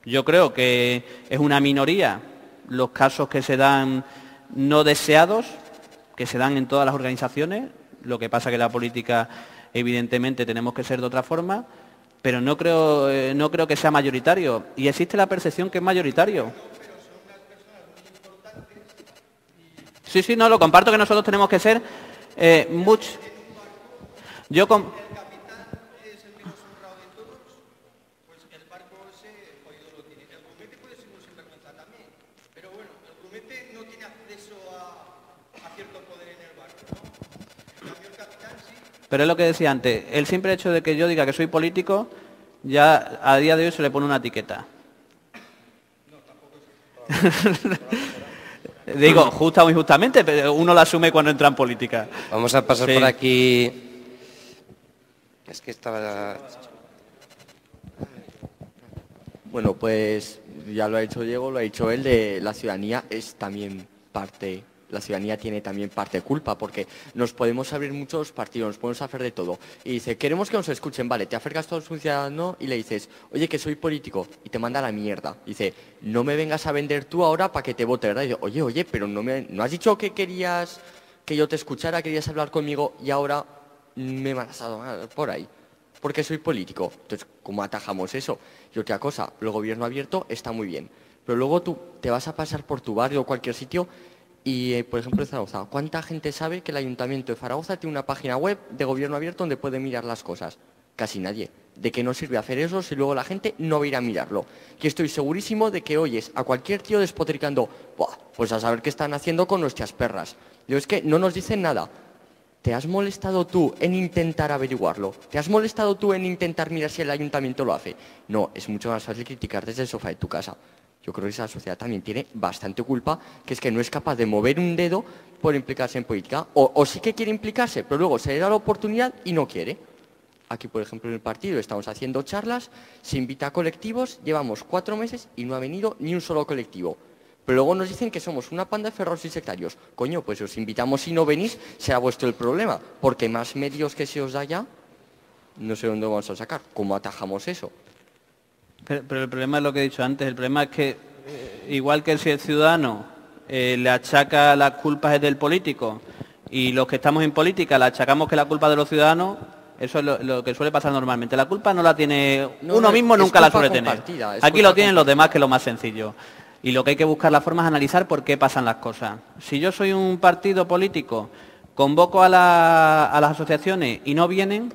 Yo creo que es una minoría los casos que se dan no deseados, que se dan en todas las organizaciones. Lo que pasa que la política, evidentemente, tenemos que ser de otra forma, pero no creo que sea mayoritario. Y existe la percepción que es mayoritario. Sí, no, lo comparto, que nosotros tenemos que ser mucho. Pero es lo que decía antes, el simple hecho de que yo diga que soy político, ya a día de hoy se le pone una etiqueta. Digo, justa o injustamente, pero uno la asume cuando entra en política. Vamos a pasar por aquí. Es que estaba... Bueno, pues ya lo ha dicho Diego, lo ha dicho él, de la ciudadanía es también parte, la ciudadanía tiene también parte de culpa, porque nos podemos abrir muchos partidos, nos podemos hacer de todo. Y dice, queremos que nos escuchen, vale, te acercas a un ciudadano y le dices, oye, que soy político, y te manda a la mierda. Dice, no me vengas a vender tú ahora para que te vote, ¿verdad? Y dice, oye, pero no has dicho que querías que yo te escuchara, querías hablar conmigo y ahora me vas a por ahí, porque soy político. Entonces, ¿cómo atajamos eso? Y otra cosa, el gobierno abierto está muy bien, pero luego tú te vas a pasar por tu barrio o cualquier sitio y, por ejemplo, en Zaragoza, ¿cuánta gente sabe que el Ayuntamiento de Zaragoza tiene una página web de gobierno abierto donde puede mirar las cosas? Casi nadie. ¿De qué nos sirve hacer eso si luego la gente no va a ir a mirarlo? Y estoy segurísimo de que oyes a cualquier tío despotricando, buah, pues a saber qué están haciendo con nuestras perras. Yo es que no nos dicen nada. ¿Te has molestado tú en intentar averiguarlo? ¿Te has molestado tú en intentar mirar si el ayuntamiento lo hace? No, es mucho más fácil criticar desde el sofá de tu casa. Yo creo que esa sociedad también tiene bastante culpa, que es que no es capaz de mover un dedo por implicarse en política. O sí que quiere implicarse, pero luego se le da la oportunidad y no quiere. Aquí, por ejemplo, en el partido estamos haciendo charlas, se invita a colectivos, llevamos 4 meses y no ha venido ni un solo colectivo. Pero luego nos dicen que somos una panda de ferros y sectarios. Coño, pues os invitamos y no venís, será vuestro el problema. Porque más medios que se os da ya, no sé dónde vamos a sacar. ¿Cómo atajamos eso? Pero el problema es lo que he dicho antes. El problema es que, igual que si el ciudadano le achaca las culpas del político y los que estamos en política le achacamos que la culpa de los ciudadanos, eso es lo que suele pasar normalmente. La culpa no la tiene uno mismo, nunca la suele tener. Aquí lo tienen los demás, que es lo más sencillo. Y lo que hay que buscar la forma es analizar por qué pasan las cosas. Si yo soy un partido político, convoco a las asociaciones y no vienen,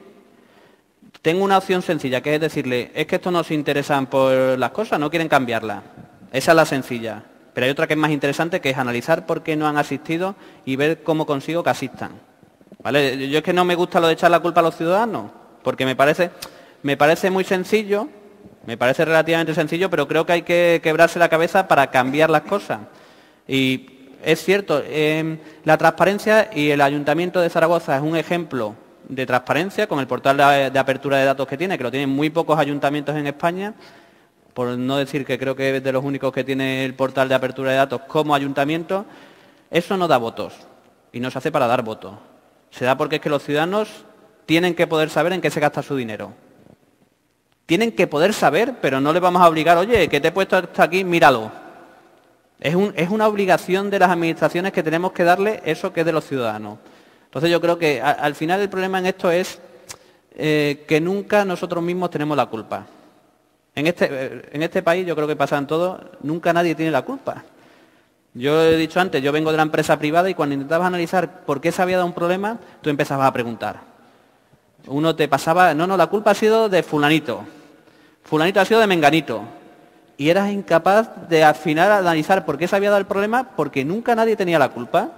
tengo una opción sencilla, que es decirle, es que estos no se interesan por las cosas, no quieren cambiarlas. Esa es la sencilla. Pero hay otra que es más interesante, que es analizar por qué no han asistido y ver cómo consigo que asistan. ¿Vale? Yo es que no me gusta lo de echar la culpa a los ciudadanos, porque me parece muy sencillo. Me parece relativamente sencillo, pero creo que hay que quebrarse la cabeza para cambiar las cosas. Y es cierto, la transparencia, y el Ayuntamiento de Zaragoza es un ejemplo de transparencia con el portal de apertura de datos que tiene, que lo tienen muy pocos ayuntamientos en España, por no decir que creo que es de los únicos que tiene el portal de apertura de datos como ayuntamiento. Eso no da votos y no se hace para dar votos. Se da porque es que los ciudadanos tienen que poder saber en qué se gasta su dinero. Tienen que poder saber, pero no les vamos a obligar, oye, que te he puesto hasta aquí, míralo. Es una obligación de las administraciones que tenemos que darle eso que es de los ciudadanos. Entonces yo creo que al final el problema en esto es que nunca nosotros mismos tenemos la culpa. En este país, yo creo que pasa en todo, nunca nadie tiene la culpa. Yo he dicho antes, yo vengo de la empresa privada y cuando intentabas analizar por qué se había dado un problema, tú empezabas a preguntar. Uno te pasaba, no, la culpa ha sido de fulanito. Fulanito ha sido de menganito. Y eras incapaz de al final analizar por qué se había dado el problema, porque nunca nadie tenía la culpa.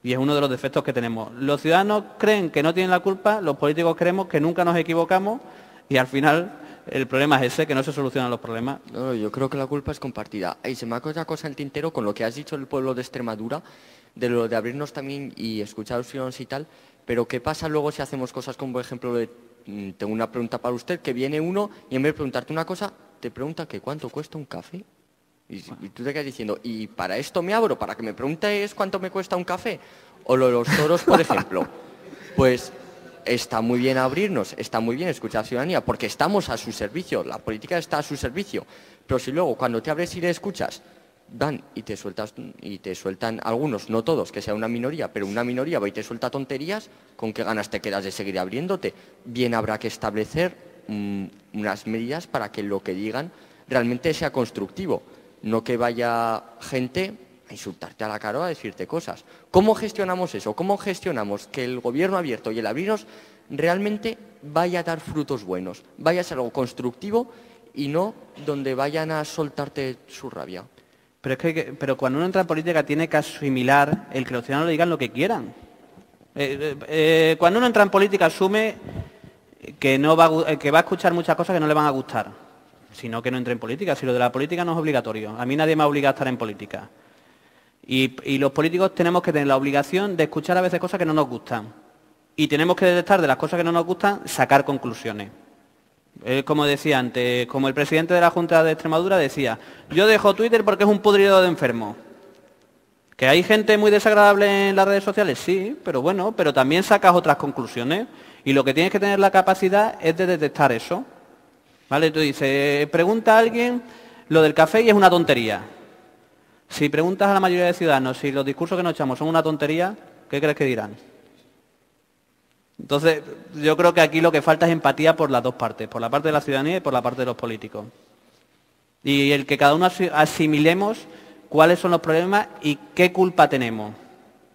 Y es uno de los defectos que tenemos. Los ciudadanos creen que no tienen la culpa, los políticos creemos que nunca nos equivocamos y al final el problema es ese, que no se solucionan los problemas. No, yo creo que la culpa es compartida. Y se me ha quedado otra cosa en el tintero con lo que has dicho del pueblo de Extremadura, de lo de abrirnos también y escuchar a los ciudadanos y tal. Pero ¿qué pasa luego si hacemos cosas como, por ejemplo, tengo una pregunta para usted, que viene uno y en vez de preguntarte una cosa, te pregunta que cuánto cuesta un café? Y tú te quedas diciendo, ¿y para esto me abro? ¿Para que me preguntes cuánto me cuesta un café? O lo de los toros, por ejemplo. Pues está muy bien abrirnos, está muy bien escuchar a la ciudadanía, porque estamos a su servicio, la política está a su servicio. Pero si luego, cuando te abres y le escuchas, van y te sueltan algunos, no todos, que sea una minoría, pero una minoría va y te suelta tonterías, ¿con qué ganas te quedas de seguir abriéndote? Bien habrá que establecer unas medidas para que lo que digan realmente sea constructivo, no que vaya gente a insultarte a la cara o a decirte cosas. ¿Cómo gestionamos eso? ¿Cómo gestionamos que el gobierno abierto y el abrirnos realmente vaya a dar frutos buenos, vaya a ser algo constructivo y no donde vayan a soltarte su rabia? Pero cuando uno entra en política tiene que asimilar el que los ciudadanos le digan lo que quieran. Cuando uno entra en política asume que va a escuchar muchas cosas que no le van a gustar, sino que no entre en política. Si lo de la política no es obligatorio. A mí nadie me obliga a estar en política. Y los políticos tenemos que tener la obligación de escuchar a veces cosas que no nos gustan. Y tenemos que detectar de las cosas que no nos gustan, sacar conclusiones. Como decía antes, como el presidente de la Junta de Extremadura decía, yo dejo Twitter porque es un pudrido de enfermos. ¿Que hay gente muy desagradable en las redes sociales? Sí, pero bueno, pero también sacas otras conclusiones. Y lo que tienes que tener la capacidad es de detectar eso. ¿Vale? Tú dices, pregunta a alguien lo del café y es una tontería. Si preguntas a la mayoría de ciudadanos si los discursos que nos echamos son una tontería, ¿qué crees que dirán? Entonces, yo creo que aquí lo que falta es empatía por las dos partes, por la parte de la ciudadanía y por la parte de los políticos. Y el que cada uno asimilemos cuáles son los problemas y qué culpa tenemos.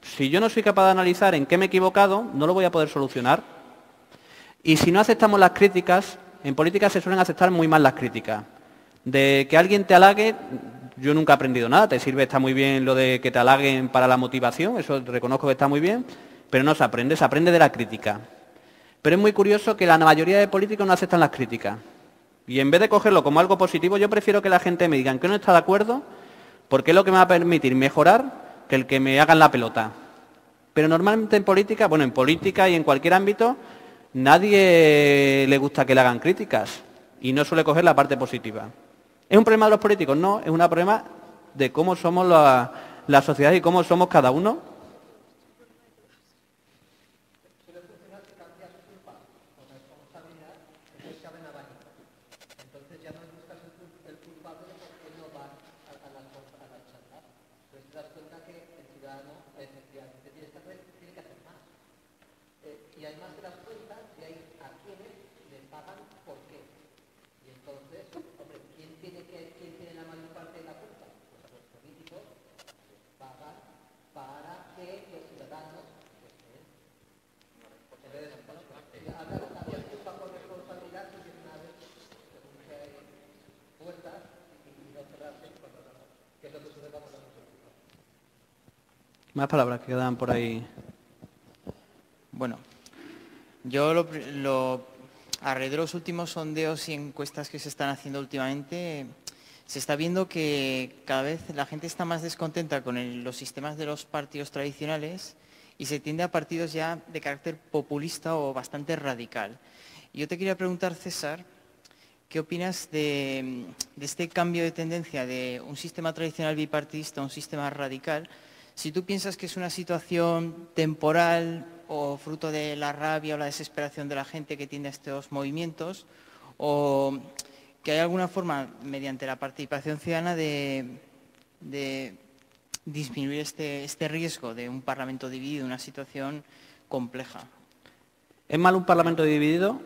Si yo no soy capaz de analizar en qué me he equivocado, no lo voy a poder solucionar. Y si no aceptamos las críticas, en política se suelen aceptar muy mal las críticas. De que alguien te halague, yo nunca he aprendido nada, te sirve, está muy bien lo de que te halaguen para la motivación, eso reconozco que está muy bien, pero no se aprende de la crítica. Pero es muy curioso que la mayoría de políticos no aceptan las críticas. Y en vez de cogerlo como algo positivo, yo prefiero que la gente me diga que no está de acuerdo, porque es lo que me va a permitir mejorar que el que me hagan la pelota. Pero normalmente en política, bueno, en política y en cualquier ámbito, nadie le gusta que le hagan críticas y no suele coger la parte positiva. ¿Es un problema de los políticos? No, es un problema de cómo somos la sociedad y cómo somos cada uno. Más palabras que quedan por ahí. Bueno, yo alrededor de los últimos sondeos y encuestas que se están haciendo últimamente, se está viendo que cada vez la gente está más descontenta con los sistemas de los partidos tradicionales y se tiende a partidos ya de carácter populista o bastante radical. Y yo te quería preguntar, César, ¿qué opinas de este cambio de tendencia de un sistema tradicional bipartidista a un sistema radical? Si tú piensas que es una situación temporal o fruto de la rabia o la desesperación de la gente que tiene estos movimientos, o que hay alguna forma, mediante la participación ciudadana, de disminuir este riesgo de un Parlamento dividido, una situación compleja. ¿Es malo un Parlamento dividido?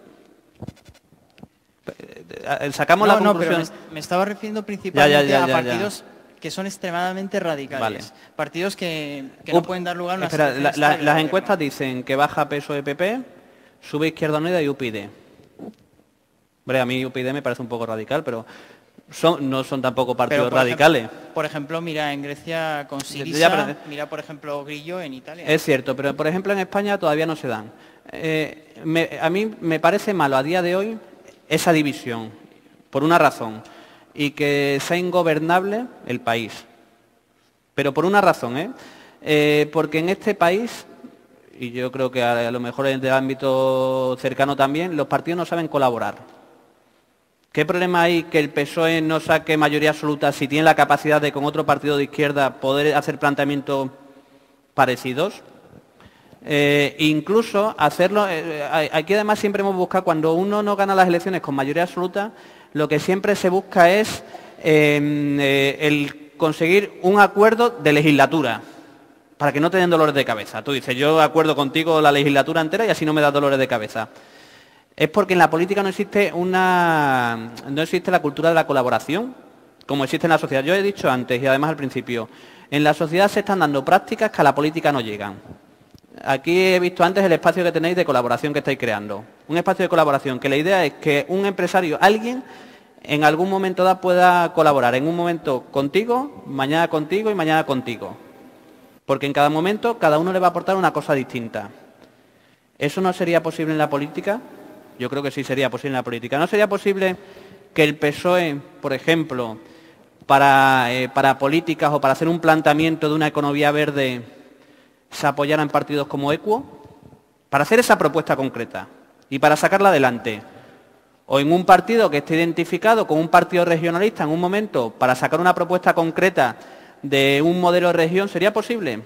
Sacamos la conclusión. Pero me estaba refiriendo principalmente a partidos que son extremadamente radicales. Vale. Partidos que no pueden dar lugar a una situación estable. Las encuestas dicen que baja PSOE-PP, sube Izquierda Unida y UPyD. Hombre, a mí UPyD me parece un poco radical, pero no son tampoco partidos radicales. Por ejemplo, mira en Grecia con Syriza, mira por ejemplo Grillo en Italia. Es cierto, pero por ejemplo en España todavía no se dan. A mí me parece malo a día de hoy esa división, por una razón, y que sea ingobernable el país. Pero por una razón, porque en este país, y yo creo que a lo mejor en el ámbito cercano también, los partidos no saben colaborar. ¿Qué problema hay que el PSOE no saque mayoría absoluta si tiene la capacidad de con otro partido de izquierda poder hacer planteamientos parecidos? Incluso hacerlo, aquí además siempre hemos buscado, cuando uno no gana las elecciones con mayoría absoluta, lo que siempre se busca es el conseguir un acuerdo de legislatura, para que no te den dolores de cabeza. Tú dices, yo acuerdo contigo la legislatura entera y así no me da dolores de cabeza. Es porque en la política no existe la cultura de la colaboración, como existe en la sociedad. Yo he dicho antes y además al principio, en la sociedad se están dando prácticas que a la política no llegan. Aquí he visto antes el espacio que tenéis de colaboración que estáis creando. Un espacio de colaboración, que la idea es que un empresario, alguien, en algún momento dado pueda colaborar. En un momento contigo, mañana contigo y mañana contigo. Porque en cada momento cada uno le va a aportar una cosa distinta. ¿Eso no sería posible en la política? Yo creo que sí sería posible en la política. ¿No sería posible que el PSOE, por ejemplo, para políticas o para hacer un planteamiento de una economía verde, se apoyara en partidos como Equo? Para hacer esa propuesta concreta y para sacarla adelante. O en un partido que esté identificado con un partido regionalista en un momento para sacar una propuesta concreta de un modelo de región, ¿sería posible?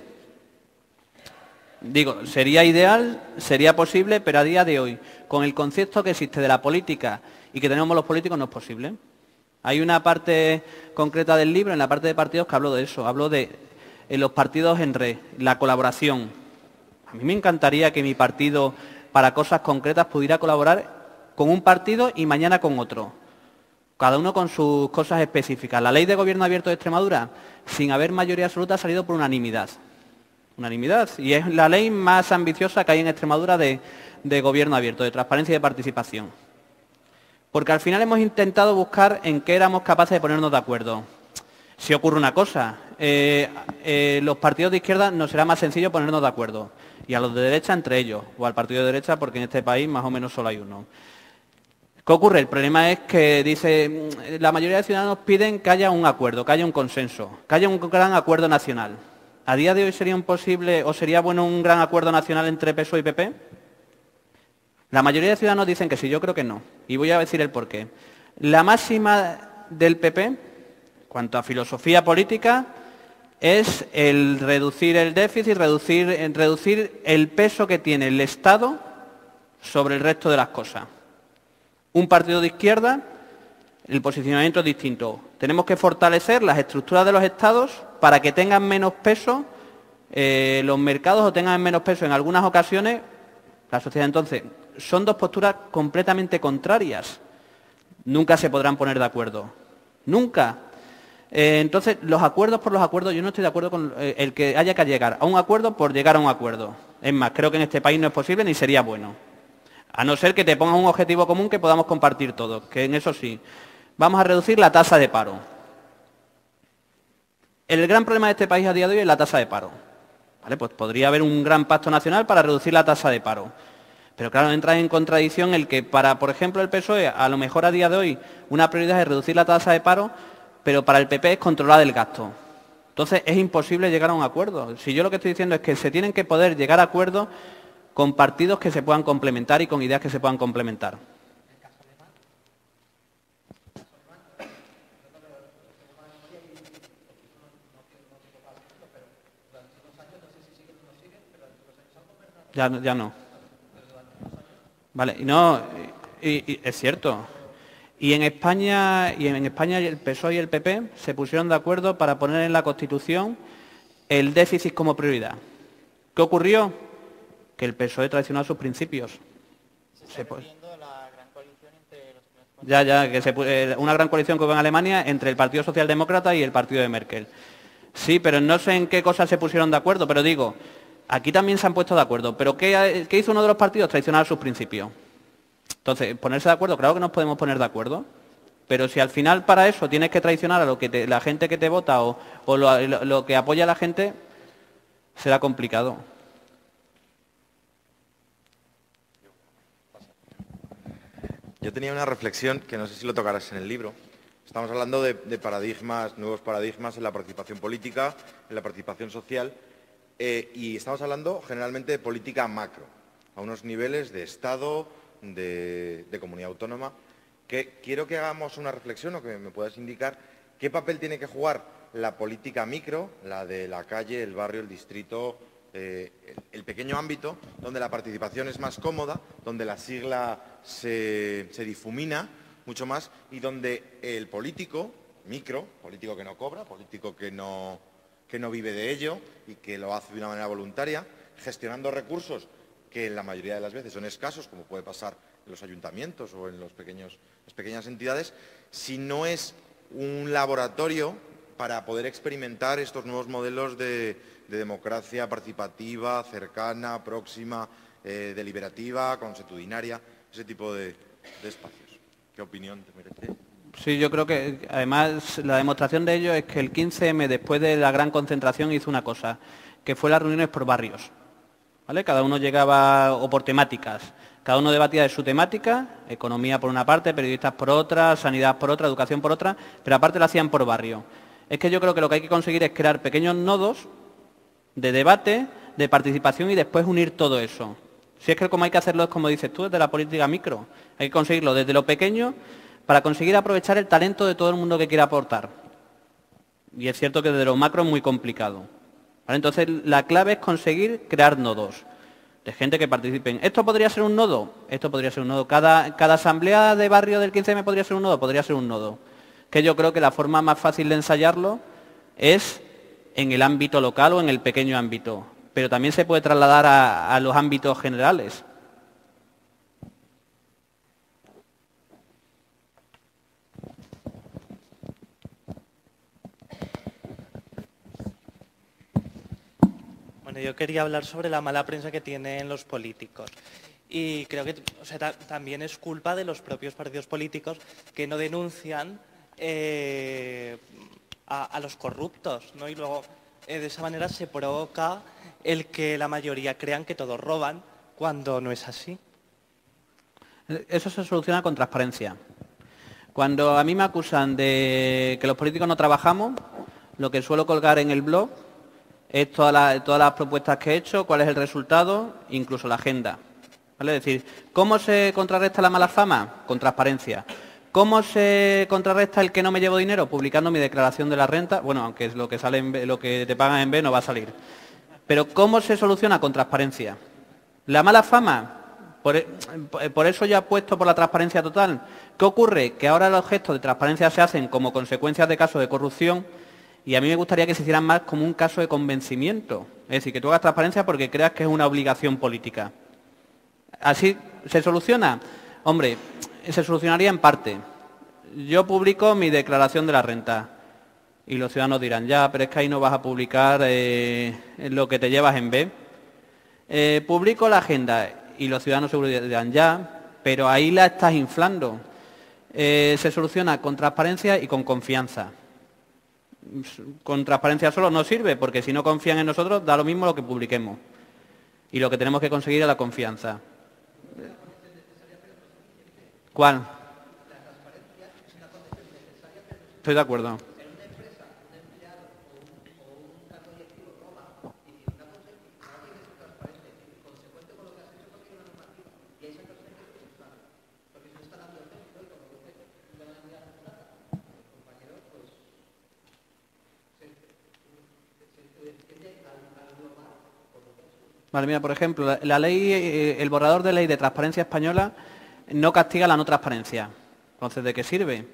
Digo, sería ideal, sería posible, pero a día de hoy, con el concepto que existe de la política y que tenemos los políticos, no es posible. Hay una parte concreta del libro, en la parte de partidos, que hablo de eso, hablo de los partidos en red, la colaboración. A mí me encantaría que mi partido, para cosas concretas, pudiera colaborar con un partido y mañana con otro, cada uno con sus cosas específicas. La ley de gobierno abierto de Extremadura, sin haber mayoría absoluta, ha salido por unanimidad. Unanimidad. Y es la ley más ambiciosa que hay en Extremadura de gobierno abierto, de transparencia y de participación. Porque al final hemos intentado buscar en qué éramos capaces de ponernos de acuerdo. Si ocurre una cosa, los partidos de izquierda nos será más sencillo ponernos de acuerdo. Y a los de derecha entre ellos, o al partido de derecha, porque en este país más o menos solo hay uno. ¿Qué ocurre? El problema es que dice, la mayoría de ciudadanos piden que haya un acuerdo, que haya un consenso, que haya un gran acuerdo nacional. ¿A día de hoy sería imposible o sería bueno un gran acuerdo nacional entre PSOE y PP? La mayoría de ciudadanos dicen que sí, yo creo que no. Y voy a decir el porqué. La máxima del PP, cuanto a filosofía política, es el reducir el déficit, reducir el peso que tiene el Estado sobre el resto de las cosas. Un partido de izquierda, el posicionamiento es distinto. Tenemos que fortalecer las estructuras de los estados para que tengan menos peso los mercados o tengan menos peso en algunas ocasiones la sociedad. Entonces, son dos posturas completamente contrarias. Nunca se podrán poner de acuerdo. Nunca. Entonces, los acuerdos por los acuerdos, yo no estoy de acuerdo con el que haya que llegar a un acuerdo por llegar a un acuerdo. Es más, creo que en este país no es posible ni sería bueno. A no ser que te pongan un objetivo común que podamos compartir todos, que en eso sí. Vamos a reducir la tasa de paro. El gran problema de este país a día de hoy es la tasa de paro. ¿Vale? Pues podría haber un gran pacto nacional para reducir la tasa de paro. Pero claro, entra en contradicción el que para, por ejemplo, el PSOE, a lo mejor a día de hoy, una prioridad es reducir la tasa de paro, pero para el PP es controlar el gasto. Entonces es imposible llegar a un acuerdo. Si yo lo que estoy diciendo es que se tienen que poder llegar a acuerdos con partidos que se puedan complementar y con ideas que se puedan complementar. Ya no. Vale, y es cierto. Y en España el PSOE y el PP se pusieron de acuerdo para poner en la Constitución el déficit como prioridad. ¿Qué ocurrió? Que el PSOE traicionó sus principios. Una gran coalición que hubo en Alemania entre el Partido Socialdemócrata y el partido de Merkel. Sí, pero no sé en qué cosas se pusieron de acuerdo, pero digo, aquí también se han puesto de acuerdo. ¿Pero qué hizo uno de los partidos? Traicionar sus principios. Entonces, ponerse de acuerdo, claro que nos podemos poner de acuerdo, pero si al final para eso tienes que traicionar a la gente que te vota o lo que apoya a la gente, será complicado. Yo tenía una reflexión que no sé si lo tocarás en el libro. Estamos hablando de paradigmas, nuevos paradigmas en la participación política, en la participación social, y estamos hablando generalmente de política macro, a unos niveles de Estado, de comunidad autónoma, que quiero que hagamos una reflexión o que me puedas indicar qué papel tiene que jugar la política micro, la de la calle, el barrio, el distrito, el pequeño ámbito, donde la participación es más cómoda, donde la sigla se difumina mucho más y donde el político micro, político que no cobra, político que no vive de ello y que lo hace de una manera voluntaria, gestionando recursos que en la mayoría de las veces son escasos, como puede pasar en los ayuntamientos o en las pequeñas entidades, si no es un laboratorio para poder experimentar estos nuevos modelos de democracia participativa, cercana, próxima, deliberativa, consuetudinaria, ese tipo de espacios. ¿Qué opinión te merece? Sí, yo creo que además la demostración de ello es que el 15M, después de la gran concentración, hizo una cosa, que fue las reuniones por barrios. ¿vale? Cada uno llegaba, o por temáticas, cada uno debatía de su temática, economía por una parte, periodistas por otra, sanidad por otra, educación por otra, pero aparte lo hacían por barrio. Es que yo creo que lo que hay que conseguir es crear pequeños nodos de debate, de participación y después unir todo eso. Si es que como hay que hacerlo es como dices tú, desde la política micro. Hay que conseguirlo desde lo pequeño para conseguir aprovechar el talento de todo el mundo que quiera aportar. Y es cierto que desde lo macro es muy complicado. ¿Vale? Entonces la clave es conseguir crear nodos de gente que participen. ¿Esto podría ser un nodo? Esto podría ser un nodo. ¿Cada asamblea de barrio del 15M podría ser un nodo? Podría ser un nodo. Que yo creo que la forma más fácil de ensayarlo es en el ámbito local o en el pequeño ámbito. Pero también se puede trasladar a los ámbitos generales. Bueno, yo quería hablar sobre la mala prensa que tienen los políticos. Y creo que también es culpa de los propios partidos políticos que no denuncian a los corruptos, ¿no? Y luego de esa manera se provoca el que la mayoría crean que todos roban cuando no es así. Eso se soluciona con transparencia. Cuando a mí me acusan de que los políticos no trabajamos, lo que suelo colgar en el blog es todas las propuestas que he hecho, cuál es el resultado, incluso la agenda. ¿Vale? Es decir, ¿cómo se contrarresta la mala fama? Con transparencia. ¿Cómo se contrarresta el que no me llevo dinero? Publicando mi declaración de la renta. Bueno, aunque es lo que sale en B, lo que te pagan en B no va a salir. Pero ¿cómo se soluciona? Con transparencia. La mala fama, por eso yo apuesto por la transparencia total. ¿Qué ocurre? Que ahora los gestos de transparencia se hacen como consecuencias de casos de corrupción y a mí me gustaría que se hicieran más como un caso de convencimiento. Es decir, que tú hagas transparencia porque creas que es una obligación política. ¿Así se soluciona? Hombre, se solucionaría en parte. Yo publico mi declaración de la renta y los ciudadanos dirán, ya, pero es que ahí no vas a publicar lo que te llevas en B. Publico la agenda y los ciudadanos seguro dirán, ya, pero ahí la estás inflando. Se soluciona con transparencia y con confianza. Con transparencia solo no sirve, porque si no confían en nosotros, da lo mismo lo que publiquemos. Y lo que tenemos que conseguir es la confianza. ¿Cuál? Estoy de acuerdo. Vale, mira, por ejemplo, la ley, el borrador de ley de transparencia española no castiga la no transparencia. Entonces, ¿de qué sirve?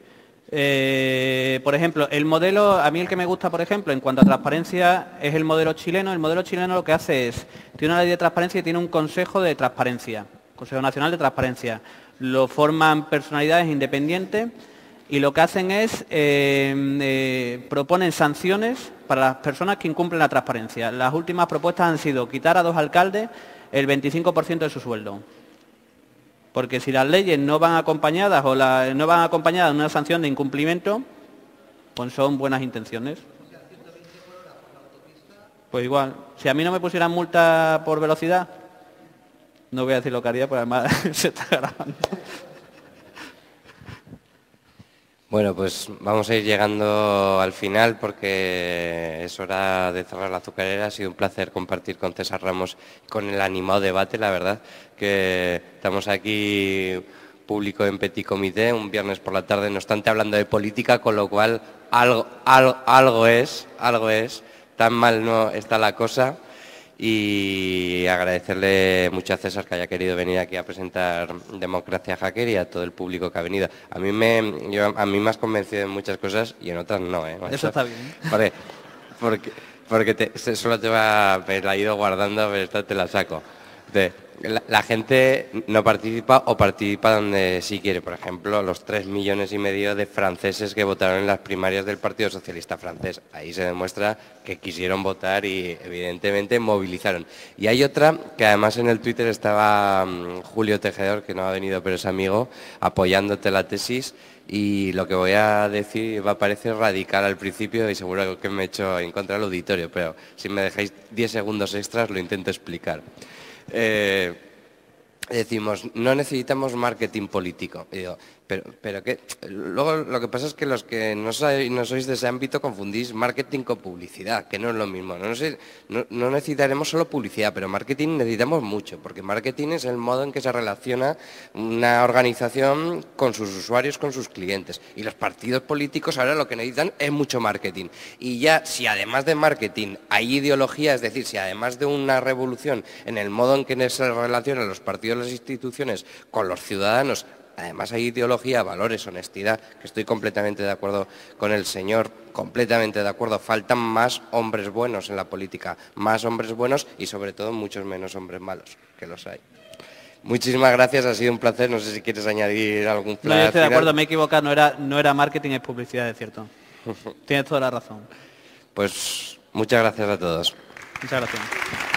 Por ejemplo, el modelo, a mí el que me gusta, por ejemplo, en cuanto a transparencia, es el modelo chileno. El modelo chileno lo que hace es, tiene una ley de transparencia y tiene un consejo de transparencia, Consejo Nacional de Transparencia. Lo forman personalidades independientes y lo que hacen es, proponen sanciones para las personas que incumplen la transparencia. Las últimas propuestas han sido quitar a 2 alcaldes el 25% de su sueldo. Porque si las leyes no van acompañadas no van acompañadas de una sanción de incumplimiento, pues son buenas intenciones. Pues igual, si a mí no me pusieran multa por velocidad, no voy a decir lo que haría, porque además se está grabando. Bueno, pues vamos a ir llegando al final porque es hora de cerrar la azucarera. Ha sido un placer compartir con César Ramos, con el animado debate, la verdad, que estamos aquí público en petit comité, un viernes por la tarde, no obstante hablando de política, con lo cual algo es, tan mal no está la cosa. Y agradecerle mucho a César que haya querido venir aquí a presentar Democracia Hacker y a todo el público que ha venido. A mí me has convencido en muchas cosas y en otras no, ¿eh? Eso está bien. Porque solo me la he ido guardando, pero esta te la saco. La gente no participa o participa donde sí quiere. Por ejemplo, los 3,5 millones de franceses que votaron en las primarias del Partido Socialista francés. Ahí se demuestra que quisieron votar y evidentemente movilizaron. Y hay otra que además en el Twitter estaba Julio Tejedor, que no ha venido pero es amigo, apoyándote la tesis. Y lo que voy a decir va a parecer radical al principio y seguro que me he hecho en contra del auditorio, pero si me dejáis 10 segundos extras lo intento explicar. decimos, no necesitamos marketing político. Y digo, pero ¿qué? Luego lo que pasa es que los que no sois de ese ámbito confundís marketing con publicidad, que no es lo mismo. No necesitaremos solo publicidad, pero marketing necesitamos mucho, porque marketing es el modo en que se relaciona una organización con sus usuarios, con sus clientes. Y los partidos políticos ahora lo que necesitan es mucho marketing. Y ya, si además de marketing hay ideología, es decir, si además de una revolución en el modo en que se relacionan los partidos, las instituciones con los ciudadanos, además hay ideología, valores, honestidad, que estoy completamente de acuerdo con el señor, completamente de acuerdo. Faltan más hombres buenos en la política, más hombres buenos y sobre todo muchos menos hombres malos, que los hay. Muchísimas gracias, ha sido un placer. No sé si quieres añadir algún plan. No, yo estoy de acuerdo, me he equivocado, no era marketing, es publicidad, es cierto. Tienes toda la razón. Pues muchas gracias a todos. Muchas gracias.